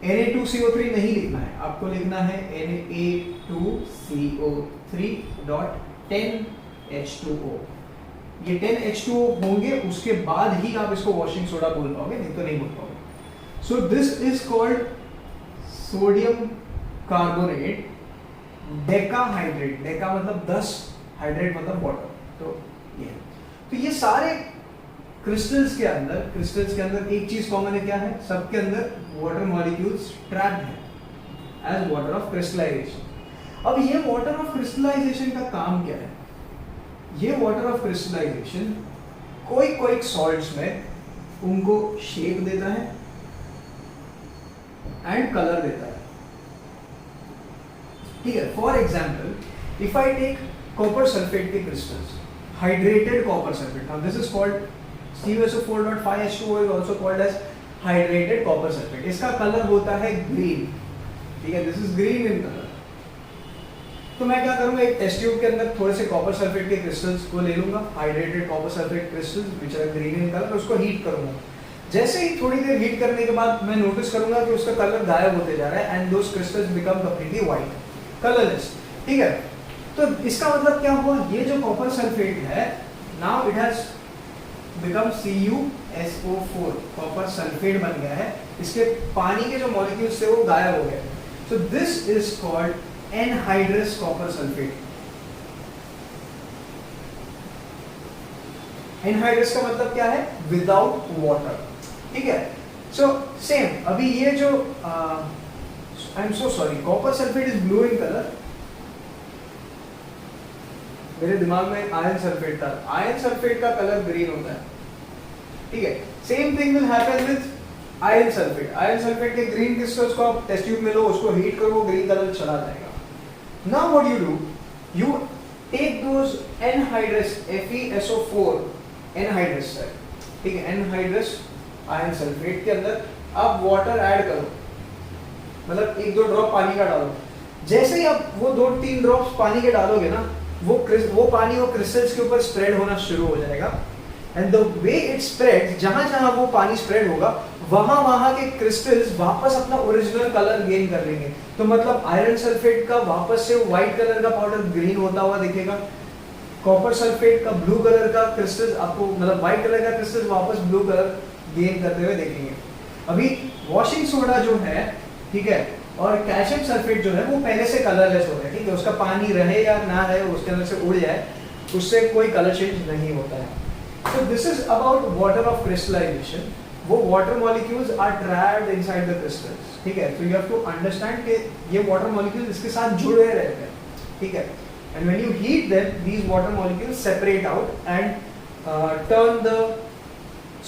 A: Na2CO3 नहीं लिखना है, आपको लिखना है Na2CO3.10H2O। ये 10H2O होंगे, उसके बाद ही आप इसको वॉशिंग सोडा बोल पाओगे, नहीं तो नहीं बोल पाओगे। सो this is called sodium carbonate decahydrate. Deka मतलब 10, हाइड्रेट मतलब वाटर। तो ये सारे क्रिस्टल्स के अंदर एक चीज कॉमन है, क्या है? सबके अंदर वाटर मॉलिक्यूल्स ट्रैप्ड है एज वाटर ऑफ क्रिस्टलाइजेशन। अब ये वाटर ऑफ क्रिस्टलाइजेशन का काम क्या है? ये वाटर ऑफ क्रिस्टलाइजेशन कोई सॉल्ट्स में उनको शेप देता है एंड कलर देता है, ठीक है। For example, if I take copper sulphate के crystals, hydrated copper sulfate. Now this is called CuSO4.5H2O is also called as hydrated copper sulfate. इसका कलर होता है ग्रीन, ठीक है, this is green in colour. तो मैं क्या करूंगा, एक टेस्ट ट्यूब के अंदर थोड़े से कॉपर सल्फेट के क्रिस्टल्स को ले लूंगा, hydrated copper sulphate crystals which are green in colour, उसको हीट करूंगा। जैसे ही थोड़ी देर हीट करने के बाद मैं नोटिस करूंगा कि उसका कलर गायब होते जा रहा है and those crystals become completely white, colourless, ठीक है। तो इसका मतलब क्या हुआ, ये जो कॉपर सल्फेट है, now it has become CuSO4, copper sulphate बन गया है, इसके पानी के जो मॉलिक्यूल्स थे वो गायब हो गए। सो this is called anhydrous copper sulphate. Anhydrous का मतलब क्या है? विदाउट वाटर, ठीक है। सो सेम अभी ये जो I am so sorry, copper sulphate is blue in colour, मेरे दिमाग में आयरन सल्फेट था, आयरन सल्फेट का कलर ग्रीन होता है, ठीक है। Same thing will happen with iron sulphate, iron sulphate के ग्रीन क्रिस्टल्स को आप टेस्ट ट्यूब में लो, उसको हीट करो, वो ग्रीन कलर चला जाएगा। Now what you do, you take those anhydrous FeSO4 anhydrous है, ठीक है, एनहाइड्रस आयरन सल्फेट के अंदर आप वाटर ऐड करो, मतलब 1-2 ड्रॉप पानी का डालो। जैसे ही आप वो 2-3 ड्रॉप्स पानी के डालोगे ना, वो पानी वो क्रिस्टल्स के ऊपर स्प्रेड होना शुरू हो जाएगा। And the way it spread, जहां जहां वो पानी स्प्रेड होगा वहां वहां के क्रिस्टल्स वापस अपना ओरिजिनल कलर गेन कर लेंगे। तो मतलब आयरन सल्फेट का वापस से व्हाइट कलर का पाउडर ग्रीन होता हुआ दिखेगा, कॉपर सल्फेट का ब्लू कलर का क्रिस्टल्स आपको, मतलब व्हाइट कलर का क्रिस्टल्स वापस ब्लू कलर गेन करते हुए देखेंगे। अभी वॉशिंग सोडा जो है, ठीक है, और कैल्शियम सल्फेट जो है वो पहले से कलरलेस हो है, ठीक है, उसका पानी रहे या ना रहे, उसके अंदर से उड़ जाए, उससे कोई कलर चेंज नहीं होता है। So this is about water of crystallization. वो water molecules are trapped inside the crystals, ठीक है। So you have to understand कि ये water molecules इसके साथ जुड़े रहते हैं, ठीक है। And when you heat them, these water molecules separate out and turn the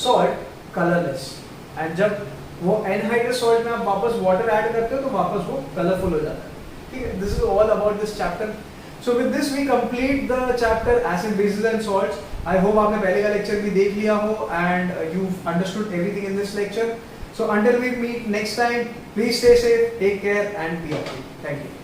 A: salt colorless. And जब वो anhydrous salt में आप वापस water ऐड करते हो तो वापस वो कलरफुल हो जाता है, ठीक है। This is all about this chapter. So with this we complete the chapter acid, bases and salts. I hope आपने पहले का लेक्चर भी देख लिया हो and you've understood everything in this lecture. So until we meet next time, please stay safe, take care and be happy. Thank you.